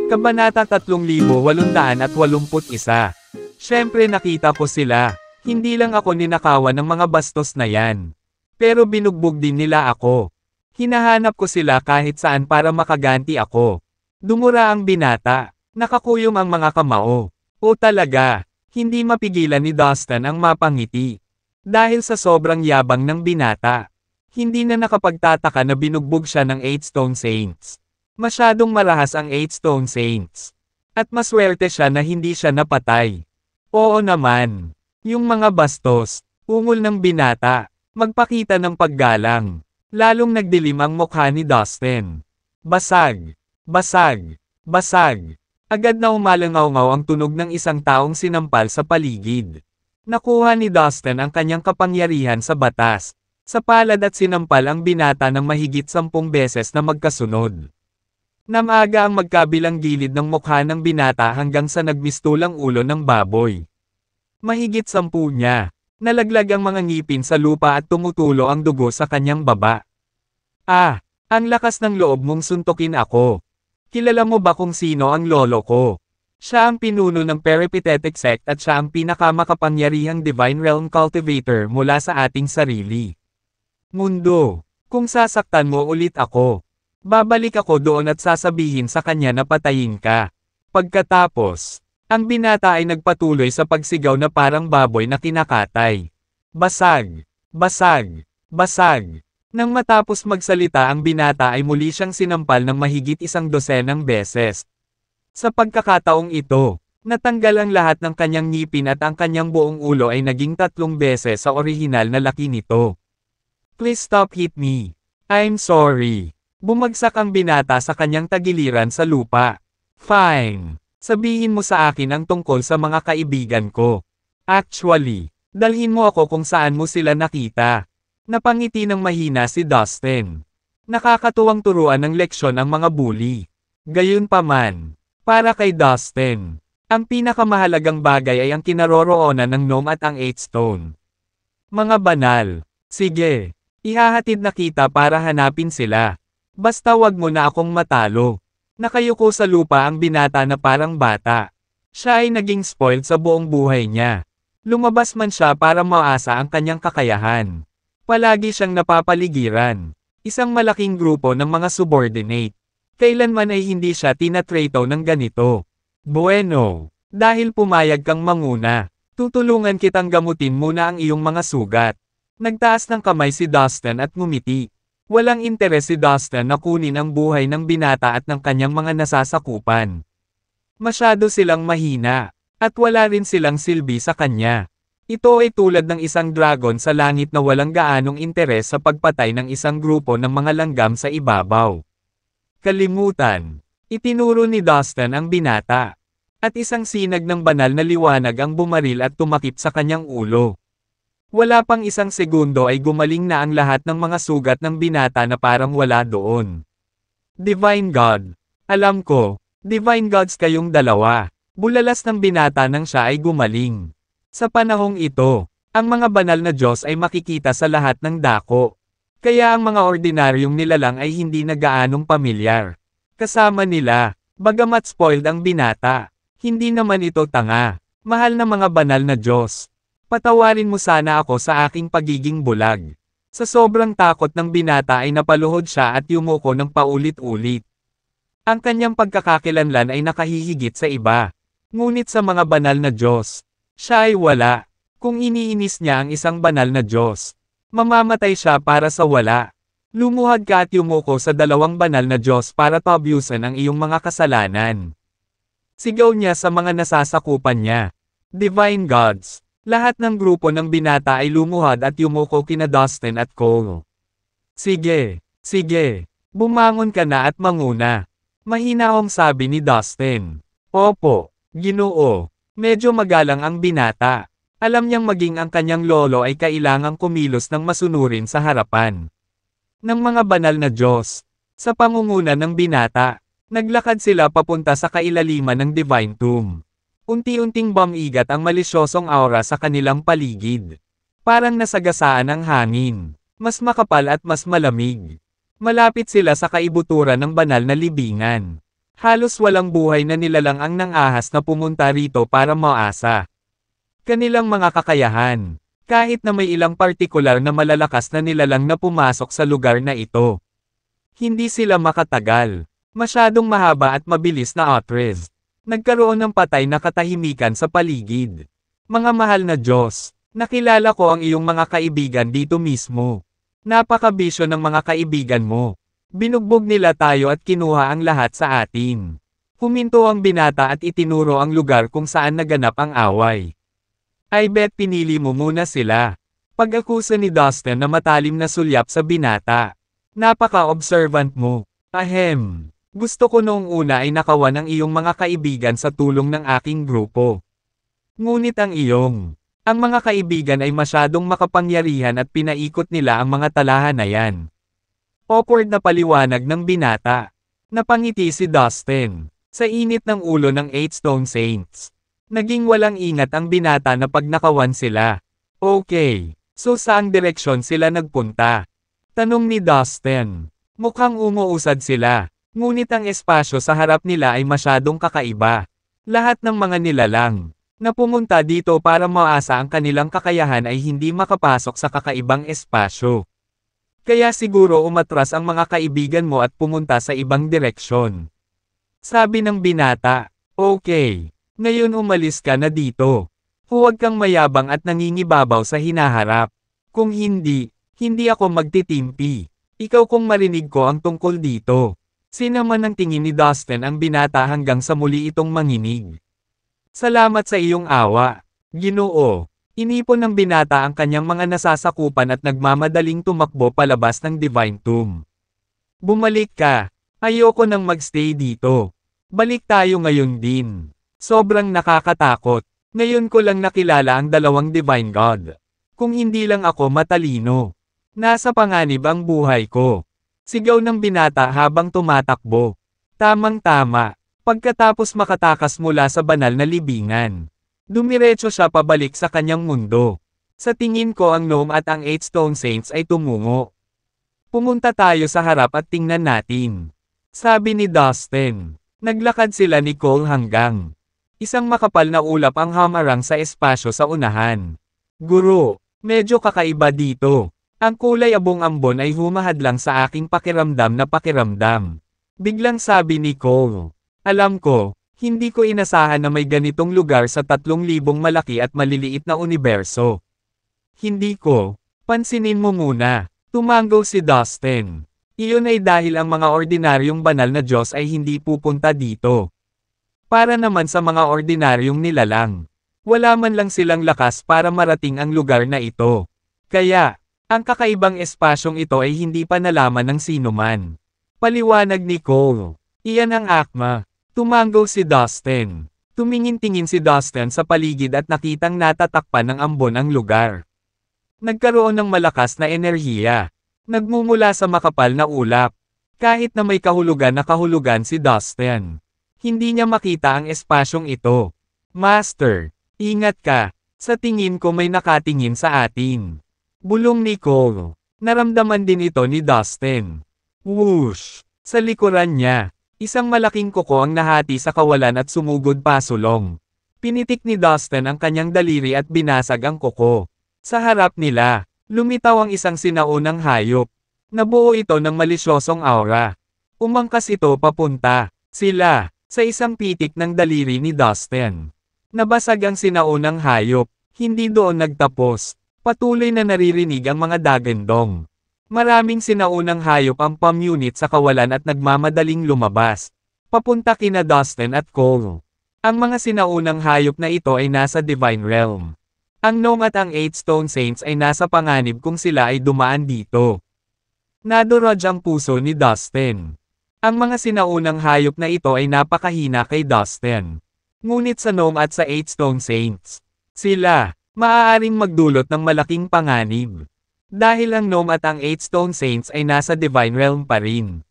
Kabanata 3881. Siyempre nakita ko sila. Hindi lang ako ninakawan ng mga bastos na yan. Pero binugbog din nila ako. Hinahanap ko sila kahit saan para makaganti ako. Dumura ang binata. Nakakuyom ang mga kamao. O talaga, hindi mapigilan ni Dustin ang mapangiti. Dahil sa sobrang yabang ng binata. Hindi na nakapagtataka na binugbog siya ng 8 Stone Saints. Masyadong marahas ang 8 Stone Saints. At maswerte siya na hindi siya napatay. Oo naman. Yung mga bastos, ungol ng binata, magpakita ng paggalang. Lalong nagdilim ang mukha ni Dustin. Basag. Basag. Basag. Agad na umalangaw-ngaw ang tunog ng isang taong sinampal sa paligid. Nakuha ni Dustin ang kanyang kapangyarihan sa batas. Sa palad at sinampal ang binata ng mahigit 10 beses na magkasunod. Namaga ang magkabilang gilid ng mukha ng binata hanggang sa nagmistulang ulo ng baboy. Mahigit 10 niya. Nalaglag ang mga ngipin sa lupa at tumutulo ang dugo sa kanyang baba. Ah, ang lakas ng loob mong suntukin ako. Kilala mo ba kung sino ang lolo ko? Siya ang pinuno ng Peripatetic Sect at siya ang pinakamakapangyarihang Divine Realm Cultivator mula sa ating sarili. Mundo, kung sasaktan mo ulit ako, babalik ako doon at sasabihin sa kanya na patayin ka. Pagkatapos, ang binata ay nagpatuloy sa pagsigaw na parang baboy na kinakatay. Basag! Basag! Basag! Nang matapos magsalita ang binata ay muli siyang sinampal ng mahigit 100 beses. Sa pagkakataong ito, natanggal ang lahat ng kanyang ngipin at ang kanyang buong ulo ay naging 3 beses sa orihinal na laki nito. Please stop hit me. I'm sorry. Bumagsak ang binata sa kanyang tagiliran sa lupa. Fine. Sabihin mo sa akin ang tungkol sa mga kaibigan ko. Actually, dalhin mo ako kung saan mo sila nakita. Napangiti ng mahina si Dustin. Nakakatuwang turuan ng leksyon ang mga bully. Gayunpaman, para kay Dustin, ang pinakamahalagang bagay ay ang kinaroroonan ng gnome at ang 8 stone. Mga banal. Sige, ihahatid na kita para hanapin sila. Basta wag mo na akong matalo. Nakayuko sa lupa ang binata na parang bata. Siya ay naging spoiled sa buong buhay niya. Lumabas man siya para maasa ang kanyang kakayahan. Palagi siyang napapaligiran. Isang malaking grupo ng mga subordinate. Kailanman ay hindi siya tinatrato ng ganito. Bueno, dahil pumayag kang manguna, tutulungan kitang gamutin muna ang iyong mga sugat. Nagtaas ng kamay si Dustin at ngumiti. Walang interes si Dustin na kunin ang buhay ng binata at ng kanyang mga nasasakupan. Masyado silang mahina, at wala rin silang silbi sa kanya. Ito ay tulad ng isang dragon sa langit na walang gaanong interes sa pagpatay ng isang grupo ng mga langgam sa ibabaw. Kalimutan. Itinuro ni Dustin ang binata. At isang sinag ng banal na liwanag ang bumaril at tumakip sa kanyang ulo. Wala pang isang segundo ay gumaling na ang lahat ng mga sugat ng binata na parang wala doon. Divine God. Alam ko, Divine Gods kayong dalawa. Bulalas ng binata nang siya ay gumaling. Sa panahong ito, ang mga banal na Diyos ay makikita sa lahat ng dako. Kaya ang mga ordinaryong nilalang ay hindi na gaanong pamilyar. Kasama nila, bagamat spoiled ang binata. Hindi naman ito tanga. Mahal na mga banal na Diyos. Patawarin mo sana ako sa aking pagiging bulag. Sa sobrang takot ng binata ay napaluhod siya at yumuko ng paulit-ulit. Ang kanyang pagkakakilanlan ay nakahihigit sa iba. Ngunit sa mga banal na Diyos, siya ay wala. Kung iniinis niya ang isang banal na Diyos, mamamatay siya para sa wala. Lumuhad ka at yumuko sa 2 banal na Diyos para tabyusan ang iyong mga kasalanan. Sigaw niya sa mga nasasakupan niya. Divine Gods. Lahat ng grupo ng binata ay lumuhad at yumuko kina Dustin at Cole. Sige, sige, bumangon ka na at manguna. Mahinahong sabi ni Dustin. Opo, Ginoo. Medyo magalang ang binata. Alam niyang maging ang kanyang lolo ay kailangang kumilos ng masunurin sa harapan ng mga banal na Diyos. Sa pangunguna ng binata, naglakad sila papunta sa kailaliman ng Divine Tomb. Unti-unting bumigat ang malisyosong aura sa kanilang paligid. Parang nasagasaan ang hangin. Mas makapal at mas malamig. Malapit sila sa kaibuturan ng banal na libingan. Halos walang buhay na nilalang ang nang-ahas na pumunta rito para maasa kanilang mga kakayahan. Kahit na may ilang partikular na malalakas na nilalang na pumasok sa lugar na ito. Hindi sila makatagal. Masyadong mahaba at mabilis na otres. Nagkaroon ng patay na katahimikan sa paligid. Mga mahal na Diyos, nakilala ko ang iyong mga kaibigan dito mismo. Napakabisyo ng mga kaibigan mo. Binugbog nila tayo at kinuha ang lahat sa atin. Huminto ang binata at itinuro ang lugar kung saan naganap ang away. I bet pinili mo muna sila. Pag-akusa ni Dustin na matalim na sulyap sa binata. Napaka-observant mo. Ahem. Gusto ko noong una ay nakawan ang iyong mga kaibigan sa tulong ng aking grupo. Ngunit ang mga kaibigan ay masyadong makapangyarihan at pinaikot nila ang mga talahan na yan. Awkward na paliwanag ng binata. Napangiti si Dustin. Sa init ng ulo ng 8 Stone Saints. Naging walang ingat ang binata na pag nakawan sila. Okay, so saang direksyon sila nagpunta? Tanong ni Dustin. Mukhang umuusad sila. Ngunit ang espasyo sa harap nila ay masyadong kakaiba. Lahat ng mga nilalang na pumunta dito para maasa ang kanilang kakayahan ay hindi makapasok sa kakaibang espasyo. Kaya siguro umatras ang mga kaibigan mo at pumunta sa ibang direksyon. Sabi ng binata, okay, ngayon umalis ka na dito. Huwag kang mayabang at nangingibabaw sa hinaharap. Kung hindi ako magtitimpi. Ikaw kung marinig ko ang tungkol dito. Sinaman ang tingin ni Dustin ang binata hanggang sa muli itong manginig. Salamat sa iyong awa, Ginoo. Inipon ng binata ang kanyang mga nasasakupan at nagmamadaling tumakbo palabas ng Divine Tomb. Bumalik ka. Ayoko nang magstay dito. Balik tayo ngayon din. Sobrang nakakatakot. Ngayon ko lang nakilala ang dalawang Divine God. Kung hindi lang ako matalino. Nasa panganib ang buhay ko. Sigaw ng binata habang tumatakbo. Tamang-tama. Pagkatapos makatakas mula sa banal na libingan. Dumiretso siya pabalik sa kanyang mundo. Sa tingin ko ang gnome at ang 8 Stone Saints ay tumungo. Pumunta tayo sa harap at tingnan natin. Sabi ni Dustin. Naglakad sila ni Cole hanggang isang makapal na ulap ang hamarang sa espasyo sa unahan. Guro, medyo kakaiba dito. Ang kulay abong-ambon ay humahadlang sa aking pakiramdam na pakiramdam. Biglang sabi ni Cole. Alam ko, hindi ko inasahan na may ganitong lugar sa 3,000 malaki at maliliit na universo. Hindi ko. Pansinin mo muna. Tumango si Dustin. Iyon ay dahil ang mga ordinaryong banal na Diyos ay hindi pupunta dito. Para naman sa mga ordinaryong nilalang. Wala man lang silang lakas para marating ang lugar na ito. Kaya, ang kakaibang espasyong ito ay hindi pa nalaman ng sinuman. Paliwanag ni Cole. Iyan ang akma. Tumango si Dustin. Tumingin-tingin si Dustin sa paligid at nakitang natatakpan ng ambon ang lugar. Nagkaroon ng malakas na enerhiya. Nagmumula sa makapal na ulap. Kahit na may kahulugan si Dustin. Hindi niya makita ang espasyong ito. Master, ingat ka. Sa tingin ko may nakatingin sa atin. Bulong ni Cole. Naramdaman din ito ni Dustin. Whoosh! Sa likuran niya, isang malaking kuko ang nahati sa kawalan at sumugod pasulong. Pinitik ni Dustin ang kanyang daliri at binasag ang kuko. Sa harap nila, lumitaw ang isang sinaunang hayop. Nabuo ito ng malisyosong aura. Umangkas ito papunta. Sila, sa isang pitik ng daliri ni Dustin. Nabasag ang sinaunang hayop. Hindi doon nagtapos. Patuloy na naririnig ang mga dagendong. Maraming sinaunang hayop ang pamunit sa kawalan at nagmamadaling lumabas. Papunta kina Dustin at Cole. Ang mga sinaunang hayop na ito ay nasa Divine Realm. Ang gnome at ang 8 Stone Saints ay nasa panganib kung sila ay dumaan dito. Nadurog ang puso ni Dustin. Ang mga sinaunang hayop na ito ay napakahina kay Dustin. Ngunit sa gnome at sa 8 Stone Saints, sila, maaaring magdulot ng malaking panganib. Dahil ang gnome at ang 8 Stone Saints ay nasa Divine Realm pa rin.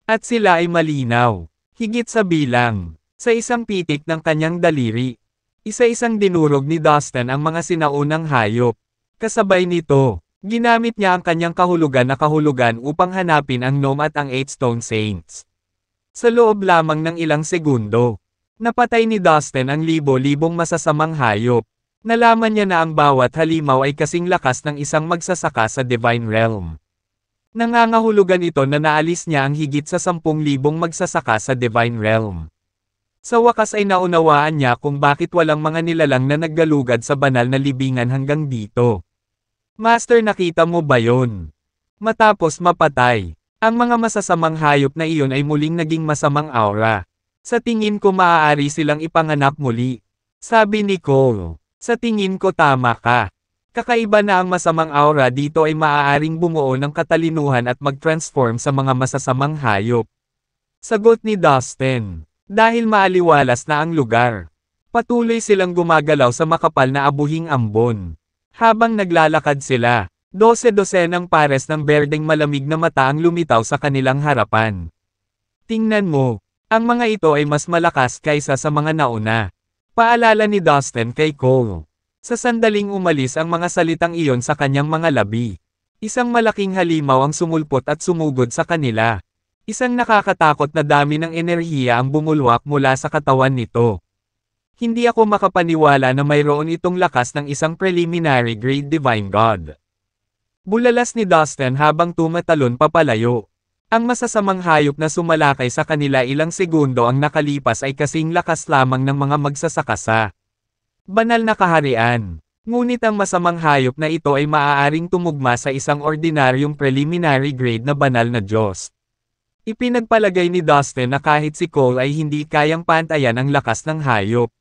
At sila ay malinaw, higit sa bilang, sa isang pitik ng kanyang daliri. Isa-isang dinurog ni Dustin ang mga sinaunang hayop. Kasabay nito, Ginamit niya ang kanyang kahulugan upang hanapin ang gnome at ang 8 Stone Saints. Sa loob lamang ng ilang segundo, napatay ni Dustin ang libo-libong masasamang hayop. Nalaman niya na ang bawat halimaw ay kasing lakas ng isang magsasaka sa Divine Realm. Nangangahulugan ito na naalis niya ang higit sa 10,000 magsasaka sa Divine Realm. Sa wakas ay naunawaan niya kung bakit walang mga nilalang na naggalugad sa banal na libingan hanggang dito. Master, nakita mo ba yon? Matapos mapatay, ang mga masasamang hayop na iyon ay muling naging masamang aura. Sa tingin ko maaari silang ipanganak muli. Sabi ni Cole. Sa tingin ko tama ka. Kakaiba na ang masamang aura dito ay maaaring bumuo ng katalinuhan at mag-transform sa mga masasamang hayop. Sagot ni Dustin. Dahil maaliwalas na ang lugar. Patuloy silang gumagalaw sa makapal na abuhing ambon. Habang naglalakad sila, 12-dosenang pares ng berdeng malamig na mata ang lumitaw sa kanilang harapan. Tingnan mo, ang mga ito ay mas malakas kaysa sa mga nauna. Paalala ni Dustin kay Cole. Sa sandaling umalis ang mga salitang iyon sa kanyang mga labi. Isang malaking halimaw ang sumulpot at sumugod sa kanila. Isang nakakatakot na dami ng enerhiya ang bumulwak mula sa katawan nito. Hindi ako makapaniwala na mayroon itong lakas ng isang preliminary grade divine god. Bulalas ni Dustin habang tumatalon papalayo. Ang masasamang hayop na sumalakay sa kanila ilang segundo ang nakalipas ay kasing lakas lamang ng mga magsasaka sa banal na kaharian. Ngunit ang masamang hayop na ito ay maaaring tumugma sa isang ordinaryong preliminary grade na banal na Diyos. Ipinagpalagay ni Dustin na kahit si Cole ay hindi kayang pantayan ang lakas ng hayop.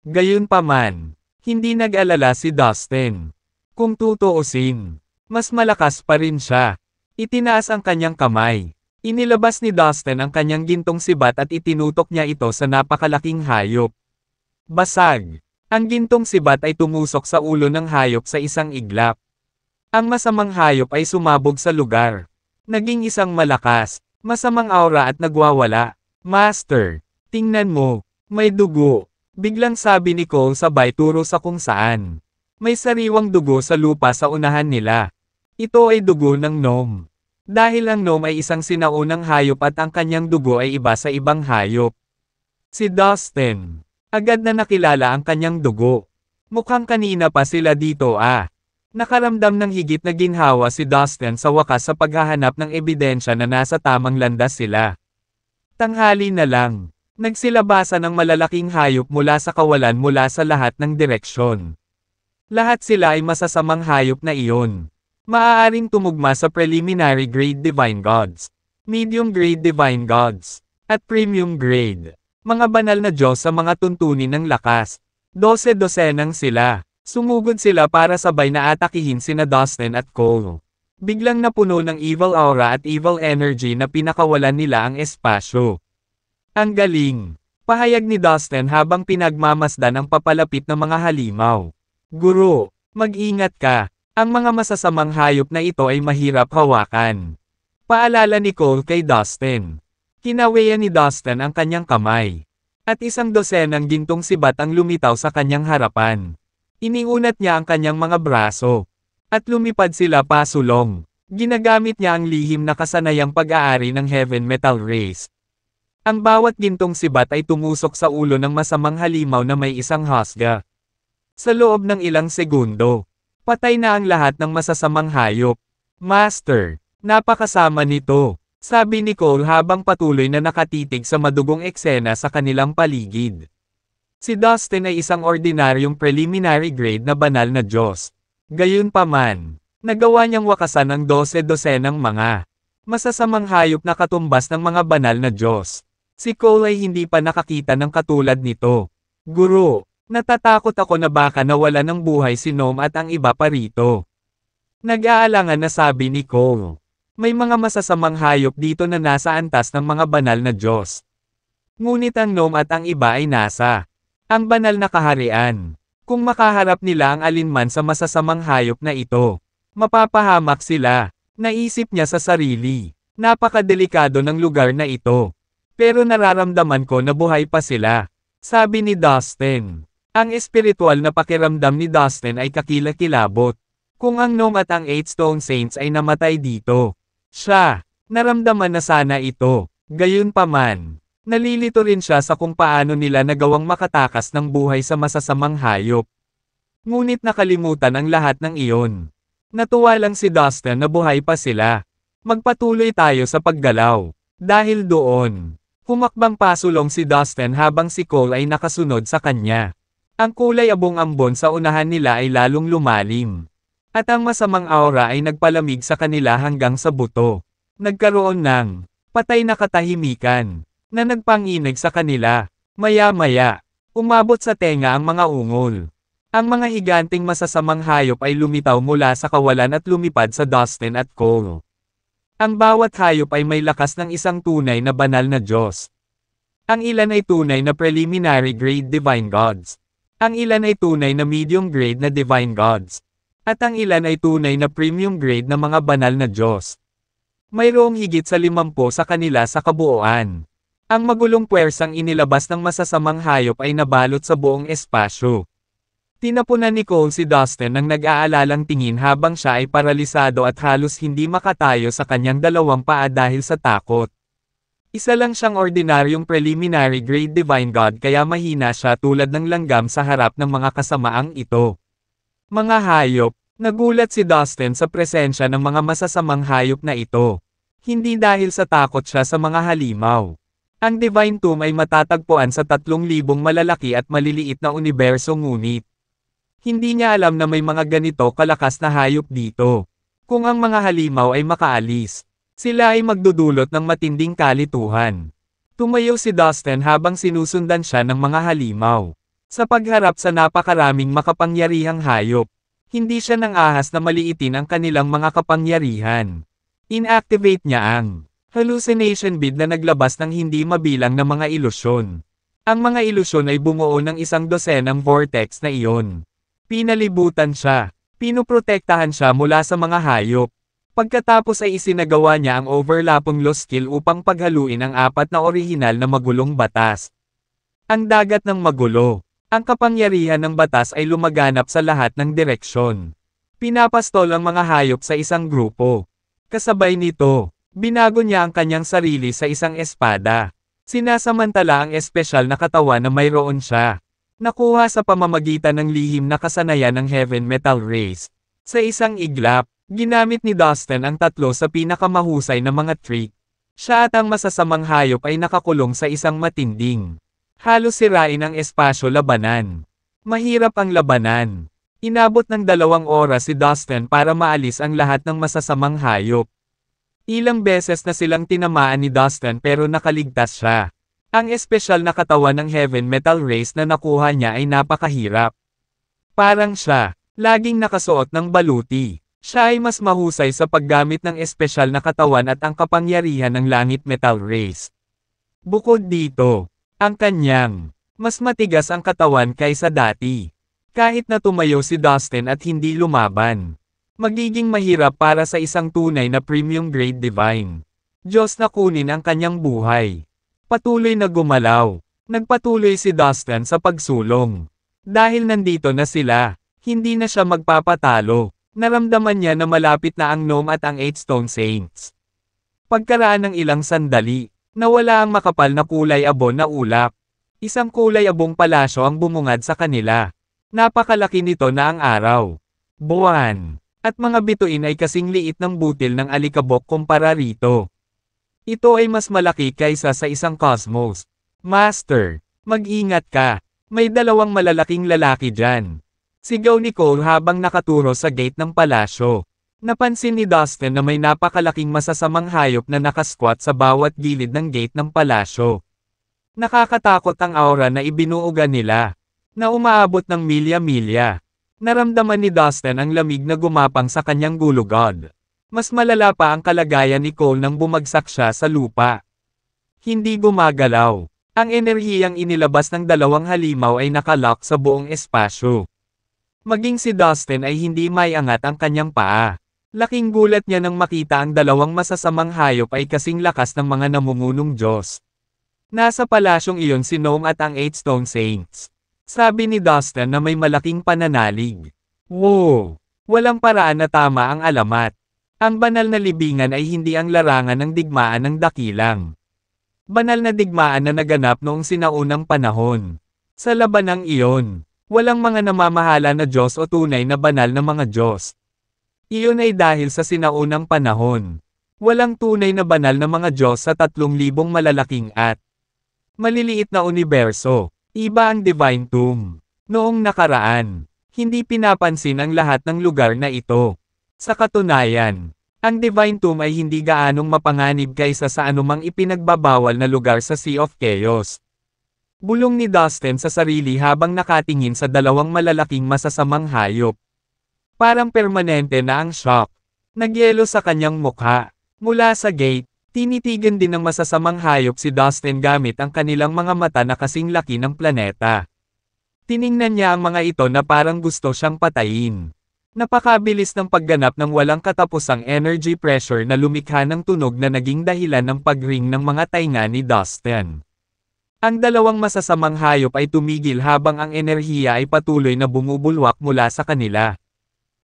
Gayunpaman, hindi nag-alala si Dustin. Kung tutuusin, mas malakas pa rin siya. Itinaas ang kanyang kamay. Inilabas ni Dustin ang kanyang gintong sibat at itinutok niya ito sa napakalaking hayop. Basag. Ang gintong sibat ay tumusok sa ulo ng hayop sa isang iglap. Ang masamang hayop ay sumabog sa lugar. Naging isang malakas, masamang aura at nagwawala. Master, tingnan mo, may dugo. Biglang sabi ni Cole sabay turo sa kung saan. May sariwang dugo sa lupa sa unahan nila. Ito ay dugo ng gnome. Dahil ang gnome ay isang sinaunang hayop at ang kanyang dugo ay iba sa ibang hayop. Si Dustin. Agad na nakilala ang kanyang dugo. Mukhang kanina pa sila dito Nakaramdam ng higit na ginhawa si Dustin sa wakas sa paghahanap ng ebidensya na nasa tamang landas sila. Tanghali na lang. Nagsilabasa ng malalaking hayop mula sa kawalan mula sa lahat ng direksyon. Lahat sila ay masasamang hayop na iyon. Maaaring tumugma sa preliminary grade divine gods, medium grade divine gods, at premium grade. Mga banal na Diyos sa mga tuntunin ng lakas. 12-dosenang sila. Sumugod sila para sabay na atakihin sina Dustin at Cole. Biglang napuno ng evil aura at evil energy na pinakawalan nila ang espasyo. Ang galing! Pahayag ni Dustin habang pinagmamasdan ang papalapit na mga halimaw. Guro, mag-ingat ka. Ang mga masasamang hayop na ito ay mahirap hawakan. Paalala ni Cole kay Dustin. Kinaweyan ni Dustin ang kanyang kamay. At isang dosenang gintong sibat ang lumitaw sa kanyang harapan. Iniunat niya ang kanyang mga braso. At lumipad sila pasulong. Ginagamit niya ang lihim na kasanayang pag-aari ng Heaven Metal Race. Ang bawat gintong sibat ay tumusok sa ulo ng masamang halimaw na may isang husga. Sa loob ng ilang segundo, patay na ang lahat ng masasamang hayop. Master, napakasama nito, sabi ni Cole habang patuloy na nakatitig sa madugong eksena sa kanilang paligid. Si Dustin ay isang ordinaryong preliminary grade na banal na Diyos. Gayunpaman, nagawa niyang wakasan ang 12-dosenang mga masasamang hayop na katumbas ng mga banal na Diyos. Si Cole ay hindi pa nakakita ng katulad nito. Guro, natatakot ako na baka nawala ng buhay si Gnome at ang iba pa rito. Nag-aalangan na sabi ni Cole. May mga masasamang hayop dito na nasa antas ng mga banal na Diyos. Ngunit ang Gnome at ang iba ay nasa ang banal na kaharian. Kung makaharap nila ang alinman sa masasamang hayop na ito, mapapahamak sila. Naisip niya sa sarili. Napakadelikado ng lugar na ito. Pero nararamdaman ko na buhay pa sila. Sabi ni Dustin. Ang espiritual na pakiramdam ni Dustin ay kakilakilabot. Kung ang Gnome at ang 8 Stone Saints ay namatay dito. Siya, naramdaman na sana ito. Gayunpaman, nalilito rin siya sa kung paano nila nagawang makatakas ng buhay sa masasamang hayop. Ngunit nakalimutan ang lahat ng iyon. Natuwa lang si Dustin na buhay pa sila. Magpatuloy tayo sa paggalaw. Dahil doon, humakbang pasulong si Dustin habang si Cole ay nakasunod sa kanya. Ang kulay abong-ambon sa unahan nila ay lalong lumalim. At ang masamang aura ay nagpalamig sa kanila hanggang sa buto. Nagkaroon ng patay na katahimikan na nagpanginig sa kanila. Maya-maya, umabot sa tenga ang mga ungol. Ang mga higanting masasamang hayop ay lumitaw mula sa kawalan at lumipad sa Dustin at Cole. Ang bawat hayop ay may lakas ng isang tunay na banal na Diyos. Ang ilan ay tunay na preliminary grade divine gods. Ang ilan ay tunay na medium grade na divine gods. At ang ilan ay tunay na premium grade na mga banal na Diyos. Mayroong higit sa 50 sa kanila sa kabuuan. Ang magulong puwersang inilabas ng masasamang hayop ay nabalot sa buong espasyo. Tinapunan ni Cole si Dustin ng nag-aalalang tingin habang siya ay paralisado at halos hindi makatayo sa kanyang dalawang paa dahil sa takot. Isa lang siyang ordinaryong preliminary grade divine god kaya mahina siya tulad ng langgam sa harap ng mga kasamaang ito. Mga hayop, nagulat si Dustin sa presensya ng mga masasamang hayop na ito. Hindi dahil sa takot siya sa mga halimaw. Ang Divine Tomb ay matatagpuan sa 3,000 malalaki at maliliit na universo ngunit hindi niya alam na may mga ganito kalakas na hayop dito. Kung ang mga halimaw ay makaalis, sila ay magdudulot ng matinding kalituhan. Tumayo si Dustin habang sinusundan siya ng mga halimaw. Sa pagharap sa napakaraming makapangyarihang hayop, hindi siya nang ahas na maliitin ang kanilang mga kapangyarihan. Inactivate niya ang hallucination bead na naglabas ng hindi mabilang na mga ilusyon. Ang mga ilusyon ay bumuo ng 12 vortex na iyon. Pinalibutan siya. Pinuprotektahan siya mula sa mga hayop. Pagkatapos ay isinagawa niya ang overlapping law skill upang paghaluin ang 4 na orihinal na magulong batas. Ang dagat ng magulo. Ang kapangyarihan ng batas ay lumaganap sa lahat ng direksyon. Pinapastol ang mga hayop sa isang grupo. Kasabay nito, binago niya ang kanyang sarili sa isang espada. Sinasamantala ang espesyal na katawan na mayroon siya. Nakuha sa pamamagitan ng lihim na kasanayan ng Heaven Metal Race. Sa isang iglap, ginamit ni Dustin ang 3 sa pinakamahusay na mga trick. Siya at ang masasamang hayop ay nakakulong sa isang matinding. Halos sirain ang espasyo labanan. Mahirap ang labanan. Inabot ng 2 oras si Dustin para maalis ang lahat ng masasamang hayop. Ilang beses na silang tinamaan ni Dustin pero nakaligtas siya. Ang espesyal na katawan ng Heaven Metal Race na nakuha niya ay napakahirap. Parang siya, laging nakasuot ng baluti. Siya ay mas mahusay sa paggamit ng espesyal na katawan at ang kapangyarihan ng Langit Metal Race. Bukod dito, ang kanyang mas matigas ang katawan kaysa dati. Kahit na tumayo si Dustin at hindi lumaban, magiging mahirap para sa isang tunay na premium grade divine Diyos na kunin ang kanyang buhay. Patuloy na gumalaw. Nagpatuloy si Dustin sa pagsulong. Dahil nandito na sila, hindi na siya magpapatalo. Naramdaman niya na malapit na ang Gnome at ang 8 Stone Saints. Pagkaraan ng ilang sandali, nawala ang makapal na kulay abon na ulap. Isang kulay abong palasyo ang bumungad sa kanila. Napakalaki nito na ang araw, buwan, at mga bituin ay kasing liit ng butil ng alikabok kumpara rito. Ito ay mas malaki kaysa sa isang cosmos. Master, mag-ingat ka. May 2 malalaking lalaki dyan. Sigaw ni Cole habang nakaturo sa gate ng palasyo. Napansin ni Dustin na may napakalaking masasamang hayop na nakasquat sa bawat gilid ng gate ng palasyo. Nakakatakot ang aura na ibinuuga nila, na umaabot ng milya-milya. Naramdaman ni Dustin ang lamig na gumapang sa kanyang gulugod. Mas malala pa ang kalagayan ni Cole nang bumagsak siya sa lupa. Hindi gumagalaw. Ang enerhiyang inilabas ng 2 halimaw ay nakalock sa buong espasyo. Maging si Dustin ay hindi maiangat ang kanyang paa. Laking gulat niya nang makita ang 2 masasamang hayop ay kasing lakas ng mga namumunong Diyos. Nasa palasyong iyon si Gnome at ang 8 Stone Saints. Sabi ni Dustin na may malaking pananalig. Wow! Walang paraan na tama ang alamat. Ang banal na libingan ay hindi ang larangan ng digmaan ng dakilang. Banal na digmaan na naganap noong sinaunang panahon. Sa labanang iyon, walang mga namamahala na Diyos o tunay na banal na mga Diyos. Iyon ay dahil sa sinaunang panahon. Walang tunay na banal na mga Diyos sa 3,000 malalaking at maliliit na universo. Iba ang Divine Tomb. Noong nakaraan, hindi pinapansin ang lahat ng lugar na ito. Sa katunayan, ang Divine Tomb ay hindi gaanong mapanganib kaysa sa anumang ipinagbabawal na lugar sa Sea of Chaos. Bulong ni Dustin sa sarili habang nakatingin sa dalawang malalaking masasamang hayop. Parang permanente na ang shock. Nagyelo sa kanyang mukha. Mula sa gate, tinitigan din ng masasamang hayop si Dustin gamit ang kanilang mga mata na kasing laki ng planeta. Tiningnan niya ang mga ito na parang gusto siyang patayin. Napakabilis ng pagganap ng walang katapusang energy pressure na lumikha ng tunog na naging dahilan ng pagring ng mga tainga ni Dustin. Ang dalawang masasamang hayop ay tumigil habang ang enerhiya ay patuloy na bumubulwak mula sa kanila.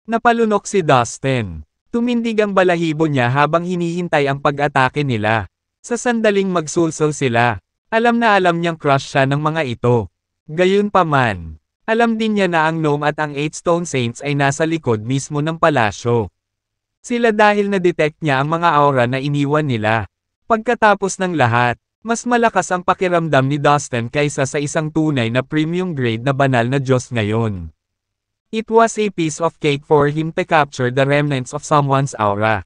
Napalunok si Dustin. Tumindig ang balahibo niya habang hinihintay ang pag-atake nila. Sa sandaling magsulsol sila, alam na alam niyang crush siya ng mga ito. Gayunpaman, alam din niya na ang Gnome at ang 8 Stone Saints ay nasa likod mismo ng palasyo. Sila dahil na-detect niya ang mga aura na iniwan nila. Pagkatapos ng lahat, mas malakas ang pakiramdam ni Dustin kaysa sa isang tunay na premium grade na banal na Diyos ngayon. It was a piece of cake for him to capture the remnants of someone's aura.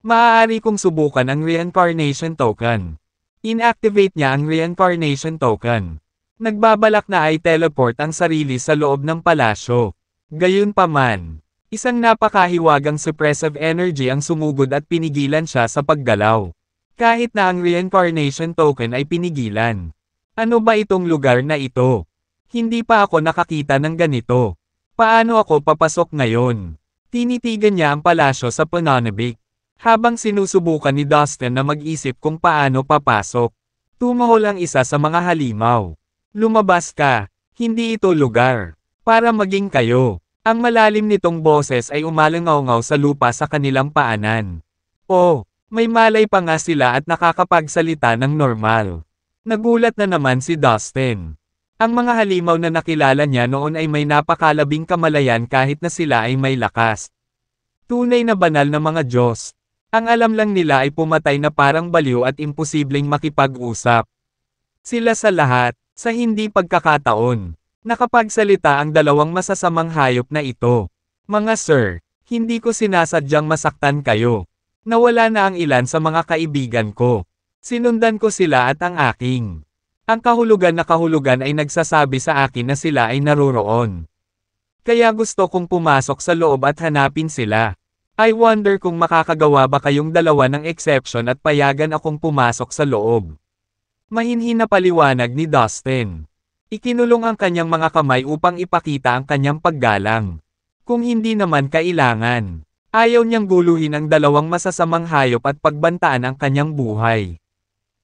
Maaari kong subukan ang reincarnation token. Inactivate niya ang reincarnation token. Nagbabalak na ay teleport ang sarili sa loob ng palasyo. Gayunpaman, isang napakahiwagang suppressive energy ang sumugod at pinigilan siya sa paggalaw. Kahit na ang reincarnation token ay pinigilan. Ano ba itong lugar na ito? Hindi pa ako nakakita ng ganito. Paano ako papasok ngayon? Tinitigan niya ang palasyo sa Pananabik. Habang sinusubukan ni Dustin na mag-isip kung paano papasok. Tumahol ang isa sa mga halimaw. Lumabas ka, hindi ito lugar. Para maging kayo. Ang malalim nitong boses ay umalangaw-ngaw sa lupa sa kanilang paanan. Oh, may malay pa nga sila at nakakapagsalita ng normal. Nagulat na naman si Dustin. Ang mga halimaw na nakilala niya noon ay may napakalabing kamalayan kahit na sila ay may lakas. Tunay na banal na mga Diyos. Ang alam lang nila ay pumatay na parang baliw at imposibleng makipag-usap. Sila sa lahat, sa hindi pagkakataon, nakapagsalita ang dalawang masasamang hayop na ito. Mga sir, hindi ko sinasadyang masaktan kayo. Nawala na ang ilan sa mga kaibigan ko. Sinundan ko sila at ang aking. Ang kahulugan na kahulugan ay nagsasabi sa akin na sila ay naroroon. Kaya gusto kong pumasok sa loob at hanapin sila. I wonder kung makakagawa ba kayong dalawa ng exception at payagan akong pumasok sa loob. Mahinhin na paliwanag ni Dustin. Ikinulong ang kanyang mga kamay upang ipakita ang kanyang paggalang. Kung hindi naman kailangan, ayaw niyang guluhin ang dalawang masasamang hayop at pagbantaan ang kanyang buhay.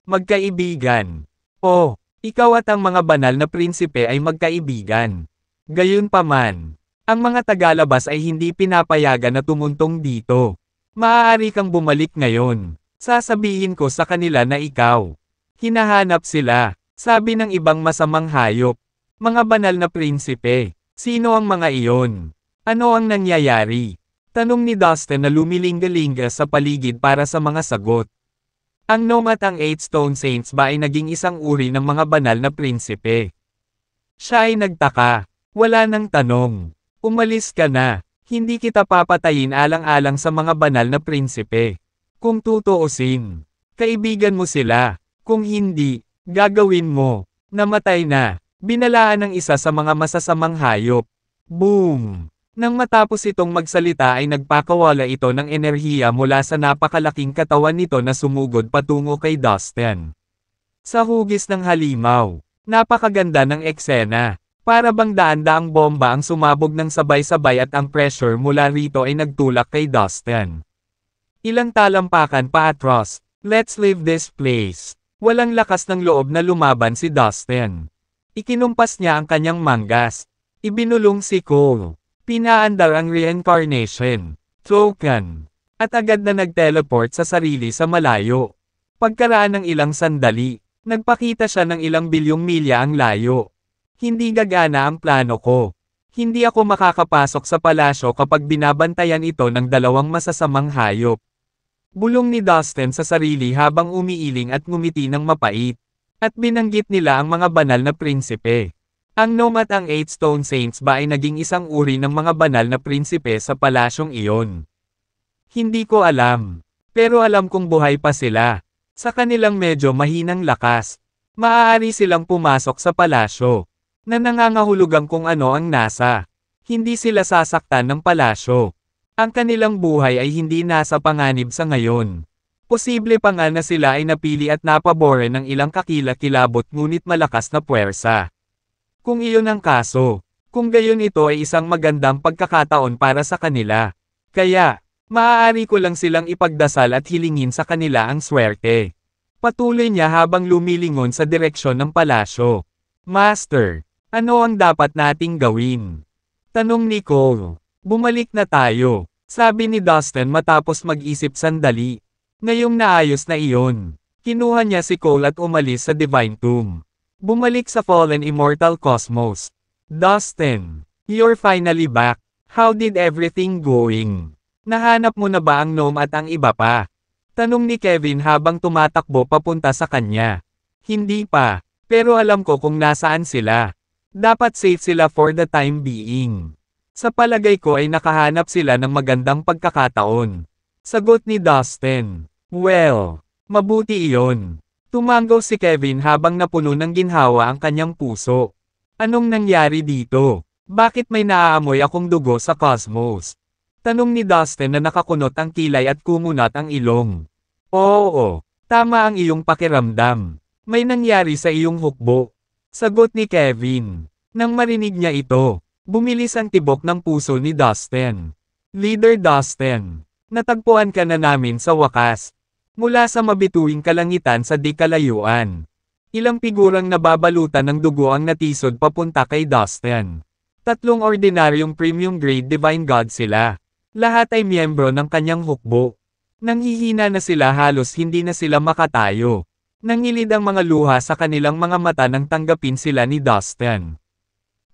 Magkaibigan. Oh, ikaw at ang mga banal na prinsipe ay magkaibigan. Gayunpaman, ang mga tagalabas ay hindi pinapayagan na tumuntong dito. Maaari kang bumalik ngayon. Sasabihin ko sa kanila na ikaw. Hinahanap sila, sabi ng ibang masamang hayop. Mga banal na prinsipe, sino ang mga iyon? Ano ang nangyayari? Tanong ni Dustin na lumilingga-lingga sa paligid para sa mga sagot. Ang Gnome at ang 8 Stone Saints ba ay naging isang uri ng mga banal na prinsipe? Siya ay nagtaka. Wala nang tanong. Umalis ka na. Hindi kita papatayin alang-alang sa mga banal na prinsipe. Kung tutuusin, kaibigan mo sila. Kung hindi, gagawin mo. Namatay na. Binalaan ng isa sa mga masasamang hayop. Boom! Nang matapos itong magsalita ay nagpakawala ito ng enerhiya mula sa napakalaking katawan nito na sumugod patungo kay Dustin. Sa hugis ng halimaw, napakaganda ng eksena. Para bang daan-daang bomba ang sumabog ng sabay-sabay at ang pressure mula rito ay nagtulak kay Dustin. Ilang talampakan pa atros. Let's leave this place. Walang lakas ng loob na lumaban si Dustin. Ikinumpas niya ang kanyang manggas. Ibinulong si Cole. Pinaandar ang reincarnation token, at agad na nag-teleport sa sarili sa malayo. Pagkaraan ng ilang sandali, nagpakita siya ng ilang bilyong milya ang layo. Hindi gagana ang plano ko. Hindi ako makakapasok sa palasyo kapag binabantayan ito ng dalawang masasamang hayop. Bulong ni Dustin sa sarili habang umiiling at ngumiti ng mapait. At binanggit nila ang mga banal na prinsipe. Ang Gnome at ang Eight Stone Saints ba ay naging isang uri ng mga banal na prinsipe sa palasyong iyon? Hindi ko alam. Pero alam kong buhay pa sila. Sa kanilang medyo mahinang lakas, maaari silang pumasok sa palasyo, na nangangahulugang kung ano ang nasa. Hindi sila sasaktan ng palasyo. Ang kanilang buhay ay hindi nasa panganib sa ngayon. Posible pa nga na sila ay napili at napabore ng ilang kakilakilabot ngunit malakas na puwersa. Kung iyon ang kaso, kung gayon ito ay isang magandang pagkakataon para sa kanila. Kaya, maaari ko lang silang ipagdasal at hilingin sa kanila ang swerte. Patuloy niya habang lumilingon sa direksyon ng palasyo. Master, ano ang dapat nating gawin? Tanong ni Cole. Bumalik na tayo, sabi ni Dustin matapos mag-isip sandali. Ngayong naayos na iyon, kinuha niya si Cole at umalis sa Divine Tomb. Bumalik sa Fallen Immortal Cosmos. Dustin, you're finally back. How did everything going? Nahanap mo na ba ang gnome at ang iba pa? Tanong ni Kevin habang tumatakbo papunta sa kanya. Hindi pa, pero alam ko kung nasaan sila. Dapat safe sila for the time being. Sa palagay ko ay nakahanap sila ng magandang pagkakataon. Sagot ni Dustin. Well, mabuti iyon. Tumango si Kevin habang napuno ng ginhawa ang kanyang puso. Anong nangyari dito? Bakit may naaamoy akong dugo sa cosmos? Tanong ni Dustin na nakakunot ang kilay at kumunat ang ilong. Oo, tama ang iyong pakiramdam. May nangyari sa iyong hukbo. Sagot ni Kevin. Nang marinig niya ito, bumilis ang tibok ng puso ni Dustin. Leader Dustin, natagpuan ka na namin sa wakas. Mula sa mabituing kalangitan sa di kalayuan. Ilang figurang nababalutan ng dugo ang natisod papunta kay Dustin. 3 ordinaryong premium grade divine god sila. Lahat ay miyembro ng kanyang hukbo. Nanghihina na sila halos hindi na sila makatayo. Nangilid ang mga luha sa kanilang mga mata nang tanggapin sila ni Dustin.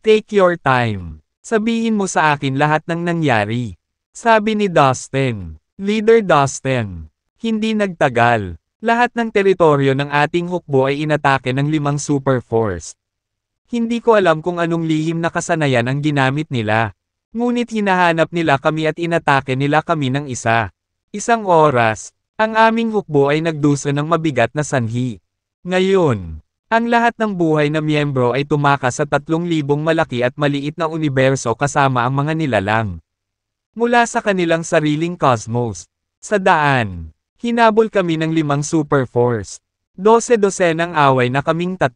Take your time. Sabihin mo sa akin lahat ng nangyari. Sabi ni Dustin. Leader Dustin. Hindi nagtagal. Lahat ng teritoryo ng ating hukbo ay inatake ng 5 super force. Hindi ko alam kung anong lihim na kasanayan ang ginamit nila. Ngunit hinahanap nila kami at inatake nila kami ng isa. Isang oras, ang aming hukbo ay nagdusa ng mabigat na sanhi. Ngayon, ang lahat ng buhay na miyembro ay tumakas sa 3,000 malaki at maliit na universo kasama ang mga nilalang. Mula sa kanilang sariling cosmos. Sa daan. Hinabol kami ng 5 super force. 12 ng away na kaming 3.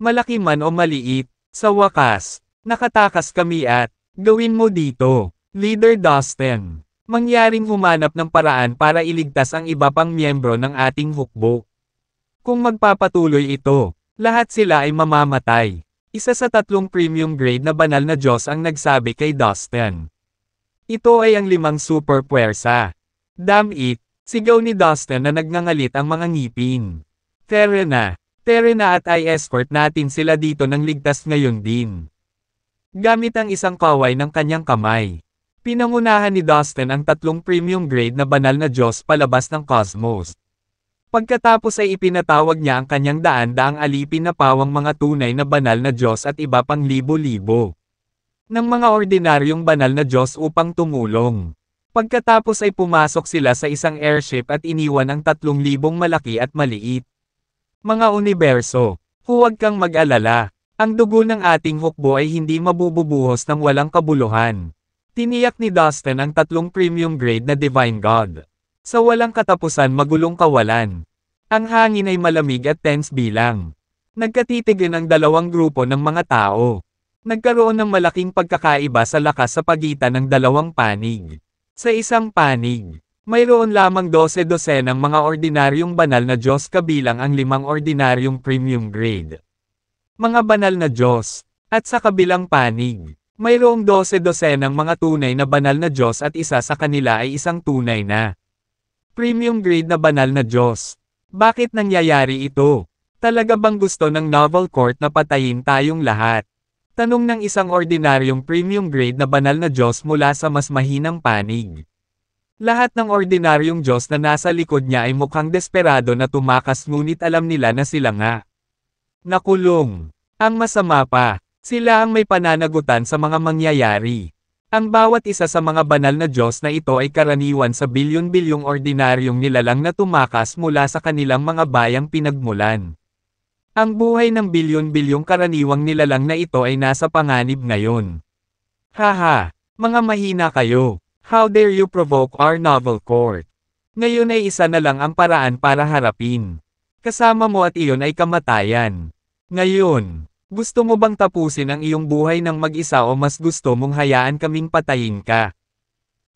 Malaki man o maliit, sa wakas, nakatakas kami at, gawin mo dito, Leader Dustin. Mangyaring humanap ng paraan para iligtas ang iba pang miyembro ng ating hukbo. Kung magpapatuloy ito, lahat sila ay mamamatay. Isa sa 3 premium grade na banal na Diyos ang nagsabi kay Dustin. Ito ay ang 5 super puwersa. Damn it! Sigaw ni Dustin na nagngangalit ang mga ngipin. Terena at i-escort natin sila dito ng ligtas ngayon din. Gamit ang isang kaway ng kanyang kamay. Pinangunahan ni Dustin ang 3 premium grade na banal na Diyos palabas ng cosmos. Pagkatapos ay ipinatawag niya ang kanyang daan-daang alipin na pawang mga tunay na banal na Diyos at iba pang libo-libo ng mga ordinaryong banal na Diyos upang tumulong. Pagkatapos ay pumasok sila sa isang airship at iniwan ang 3,000 malaki at maliit. Mga universo, huwag kang mag-alala. Ang dugo ng ating hukbo ay hindi mabububuhos ng walang kabuluhan. Tiniyak ni Dustin ang 3 premium grade na Divine God. Sa walang katapusan magulong kawalan. Ang hangin ay malamig at tense bilang. Nagkatitigan ang 2 grupo ng mga tao. Nagkaroon ng malaking pagkakaiba sa lakas sa pagitan ng 2 panig. Sa isang panig, mayroon lamang 12 ng mga ordinaryong banal na Diyos kabilang ang 5 ordinaryong premium grade. Mga banal na Diyos, at sa kabilang panig, Mayroong 12 dosenang mga tunay na banal na Diyos at isa sa kanila ay isang tunay na premium grade na banal na Diyos. Bakit nangyayari ito? Talaga bang gusto ng Novel Court na patayin tayong lahat? Tanong ng isang ordinaryong premium grade na banal na Diyos mula sa mas mahinang panig. Lahat ng ordinaryong Diyos na nasa likod niya ay mukhang desperado na tumakas ngunit alam nila na sila nga nakulong. Ang masama pa, sila ang may pananagutan sa mga mangyayari. Ang bawat isa sa mga banal na Diyos na ito ay karaniwan sa bilyon-bilyong ordinaryong nilalang na tumakas mula sa kanilang mga bayang pinagmulan. Ang buhay ng bilyon-bilyong karaniwang nilalang na ito ay nasa panganib ngayon. Haha, mga mahina kayo. How dare you provoke our Novel Court? Ngayon ay isa na lang ang paraan para harapin. Kasama mo at iyon ay kamatayan. Ngayon, gusto mo bang tapusin ang iyong buhay ng mag-isa o mas gusto mong hayaan kaming patayin ka?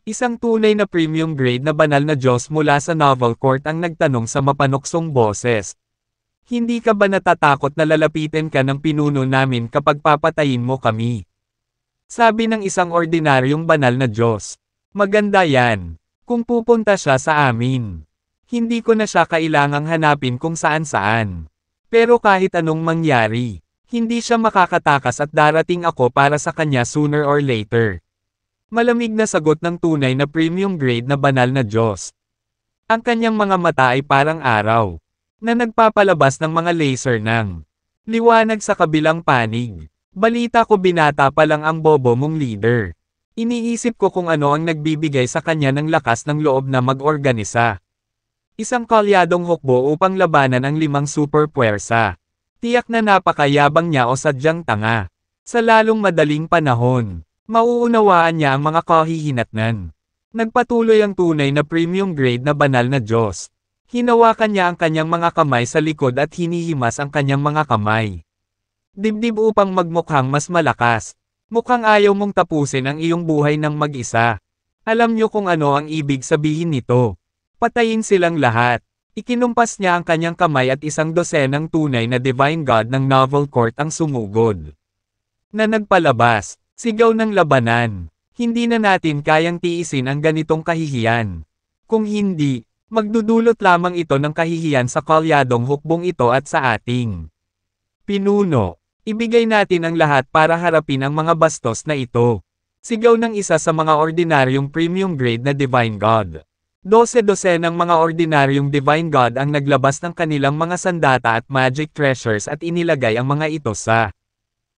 Isang tunay na premium grade na banal na Diyos mula sa Novel Court ang nagtanong sa mapanuksong boses. Hindi ka ba natatakot na lalapitin ka ng pinuno namin kapag papatayin mo kami? Sabi ng isang ordinaryong banal na Diyos. Maganda yan. Kung pupunta siya sa amin. Hindi ko na siya kailangang hanapin kung saan-saan. Pero kahit anong mangyari, hindi siya makakatakas at darating ako para sa kanya sooner or later. Malamig na sagot ng tunay na premium grade na banal na Diyos. Ang kanyang mga mata ay parang araw, na nagpapalabas ng mga laser ng liwanag sa kabilang panig. Balita ko binata pa lang ang bobo mong leader. Iniisip ko kung ano ang nagbibigay sa kanya ng lakas ng loob na mag-organisa. Isang kalyadong hukbo upang labanan ang 5 superpuwersa. Tiyak na napakayabang niya o sadyang tanga. Sa lalong madaling panahon, mauunawaan niya ang mga kahihinatnan. Nagpatuloy ang tunay na premium grade na banal na Diyos. Hinawakan niya ang kanyang mga kamay sa likod at hinihimas ang kanyang mga kamay. Dibdib upang magmukhang mas malakas. Mukhang ayaw mong tapusin ang iyong buhay ng mag-isa. Alam niyo kung ano ang ibig sabihin nito. Patayin silang lahat. Ikinumpas niya ang kanyang kamay at isang dosenang tunay na Divine God ng Novel Court ang sumugod. Na nagpalabas, sigaw ng labanan. Hindi na natin kayang tiisin ang ganitong kahihiyan. Kung hindi, magdudulot lamang ito ng kahihiyan sa kalyadong hukbong ito at sa ating pinuno. Ibigay natin ang lahat para harapin ang mga bastos na ito. Sigaw ng isa sa mga ordinaryong premium grade na Divine God. 12 ng mga ordinaryong Divine God ang naglabas ng kanilang mga sandata at magic treasures at inilagay ang mga ito sa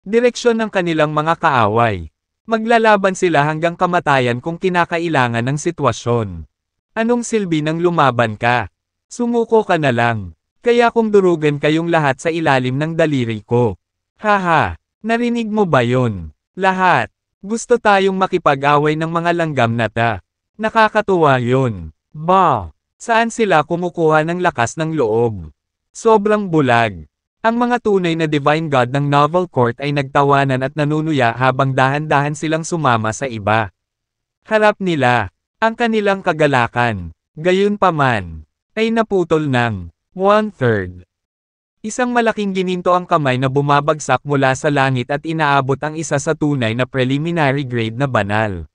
direksyon ng kanilang mga kaaway. Maglalaban sila hanggang kamatayan kung kinakailangan ng sitwasyon. Anong silbi ng lumaban ka? Sumuko ka na lang. Kaya kung durugan kayong lahat sa ilalim ng daliri ko. Haha, narinig mo ba yon? Lahat. Gusto tayong makipag-away ng mga langgam na ta. Nakakatuwa yon. Ba, saan sila kumukuha ng lakas ng loob? Sobrang bulag. Ang mga tunay na Divine God ng Novel Court ay nagtawanan at nanunuya habang dahan-dahan silang sumama sa iba. Harap nila, ang kanilang kagalakan, gayunpaman, ay naputol ng 1/3. Isang malaking gininto ang kamay na bumabagsak mula sa langit at inaabot ang isa sa tunay na preliminary grade na banal.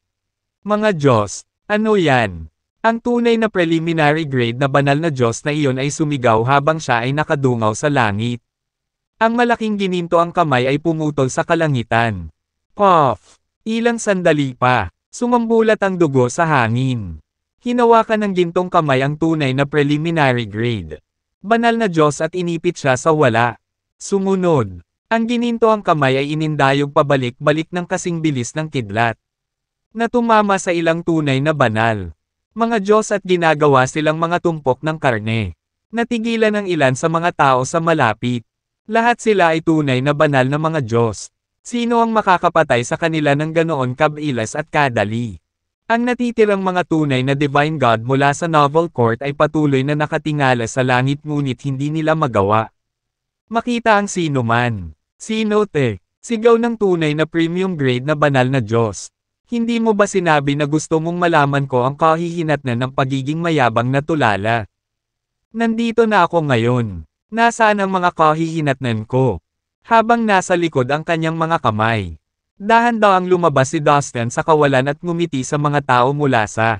Mga Diyos, ano yan? Ang tunay na preliminary grade na banal na Diyos na iyon ay sumigaw habang siya ay nakadungaw sa langit. Ang malaking gininto ang kamay ay pumutol sa kalangitan. Puff! Ilang sandali pa, sumambulat ang dugo sa hangin. Hinawakan ng gintong kamay ang tunay na preliminary grade. Banal na Diyos at inipit siya sa wala. Sumunod, ang gininto ang kamay ay inindayog pabalik-balik ng kasing bilis ng kidlat. Na tumama sa ilang tunay na banal. Mga Diyos at ginagawa silang mga tumpok ng karne. Natigilan ang ilan sa mga tao sa malapit. Lahat sila ay tunay na banal na mga Diyos. Sino ang makakapatay sa kanila ng ganoon kabilis at kadali? Ang natitirang mga tunay na Divine God mula sa Novel Court ay patuloy na nakatingala sa langit ngunit hindi nila magawa makita ang sino man. Sino te? Sigaw ng tunay na premium grade na banal na Diyos. Hindi mo ba sinabi na gusto mong malaman ko ang kahihinatnan ng pagiging mayabang na tulala? Nandito na ako ngayon. Nasaan ang mga kahihinatnan ko? Habang nasa likod ang kanyang mga kamay. Dahan-dahang lumabas si Dustin sa kawalan at ngumiti sa mga tao mula sa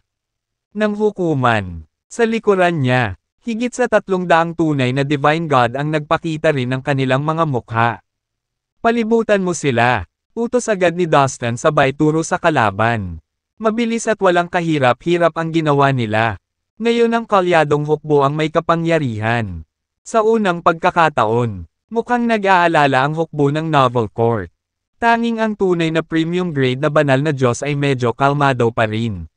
ng hukuman. Sa likuran niya, higit sa 300 tunay na Divine God ang nagpakita rin ng kanilang mga mukha. Palibutan mo sila. Utos agad ni Dustin sabay turo sa kalaban. Mabilis at walang kahirap-hirap ang ginawa nila. Ngayon ang kalyadong hukbo ang may kapangyarihan. Sa unang pagkakataon, mukhang nag-aalala ang hukbo ng Novel Court. Tanging ang tunay na premium grade na banal na Diyos ay medyo kalmado pa rin.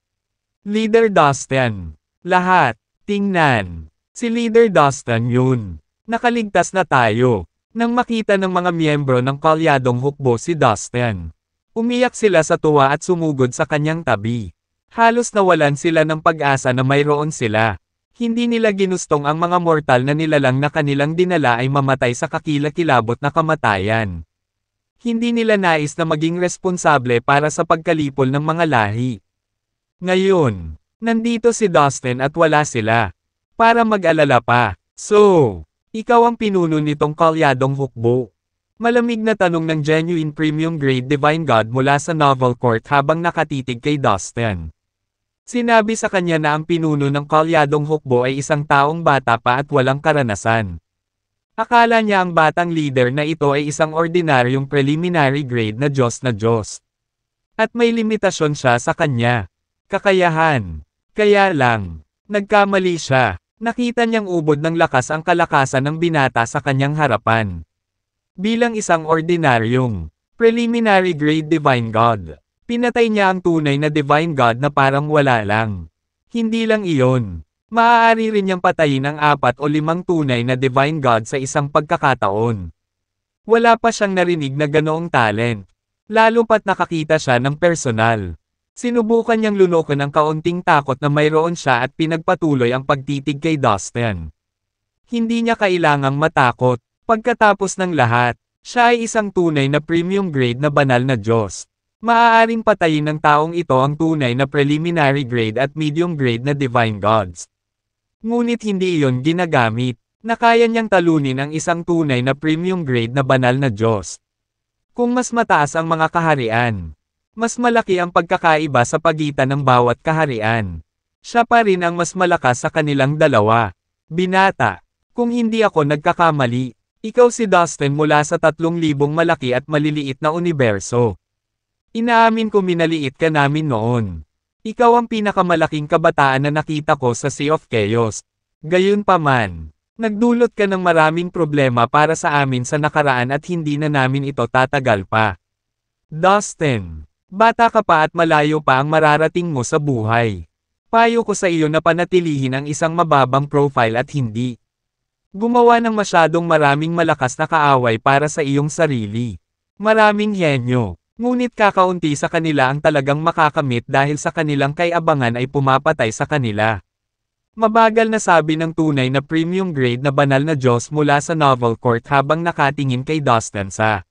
Leader Dustin. Lahat, tingnan. Si Leader Dustin yun. Nakaligtas na tayo. Nang makita ng mga miyembro ng kalyadong hukbo si Dustin. Umiyak sila sa tuwa at sumugod sa kanyang tabi. Halos nawalan sila ng pag-asa na mayroon sila. Hindi nila ginustong ang mga mortal na nilalang na kanilang dinala ay mamatay sa kakilakilabot na kamatayan. Hindi nila nais na maging responsable para sa pagkalipol ng mga lahi. Ngayon, nandito si Dustin at wala sila. Para mag-alala pa. So, ikaw ang pinuno nitong kalyadong hukbo. Malamig na tanong ng genuine premium grade Divine God mula sa Novel Court habang nakatitig kay Dustin. Sinabi sa kanya na ang pinuno ng kalyadong hukbo ay isang taong bata pa at walang karanasan. Akala niya ang batang leader na ito ay isang ordinaryong preliminary grade na Diyos na Diyos. At may limitasyon siya sa kanya. Kakayahan. Kaya lang, nagkamali siya. Nakita niyang ubod ng lakas ang kalakasan ng binata sa kanyang harapan. Bilang isang ordinaryong, preliminary grade Divine God, pinatay niya ang tunay na Divine God na parang wala lang. Hindi lang iyon. Maaari rin niyang patayin ang 4 o 5 tunay na Divine God sa isang pagkakataon. Wala pa siyang narinig na ganoong talent. Lalo pat nakakita siya ng personal. Sinubukan niyang lunokan ang kaunting takot na mayroon siya at pinagpatuloy ang pagtitig kay Dustin. Hindi niya kailangang matakot. Pagkatapos ng lahat, siya ay isang tunay na premium grade na banal na Diyos. Maaaring patayin ng taong ito ang tunay na preliminary grade at medium grade na Divine Gods. Ngunit hindi iyon ginagamit, na kaya niyang talunin ang isang tunay na premium grade na banal na Diyos. Kung mas mataas ang mga kaharian, mas malaki ang pagkakaiba sa pagitan ng bawat kaharian. Siya pa rin ang mas malakas sa kanilang dalawa. Binata, kung hindi ako nagkakamali, ikaw si Dustin mula sa 3,000 malaki at maliliit na universo. Inaamin ko minaliit ka namin noon. Ikaw ang pinakamalaking kabataan na nakita ko sa Sea of Chaos. Gayunpaman, nagdulot ka ng maraming problema para sa amin sa nakaraan at hindi na namin ito tatagal pa. Dustin, bata ka pa at malayo pa ang mararating mo sa buhay. Payo ko sa iyo na panatilihin ang isang mababang profile at hindi gumawa ng masyadong maraming malakas na kaaway para sa iyong sarili. Maraming henyo, ngunit kakaunti sa kanila ang talagang makakamit dahil sa kanilang kay-abangan ay pumapatay sa kanila. Mabagal na sabi ng tunay na premium grade na banal na Diyos mula sa Novel Court habang nakatingin kay Dustin sa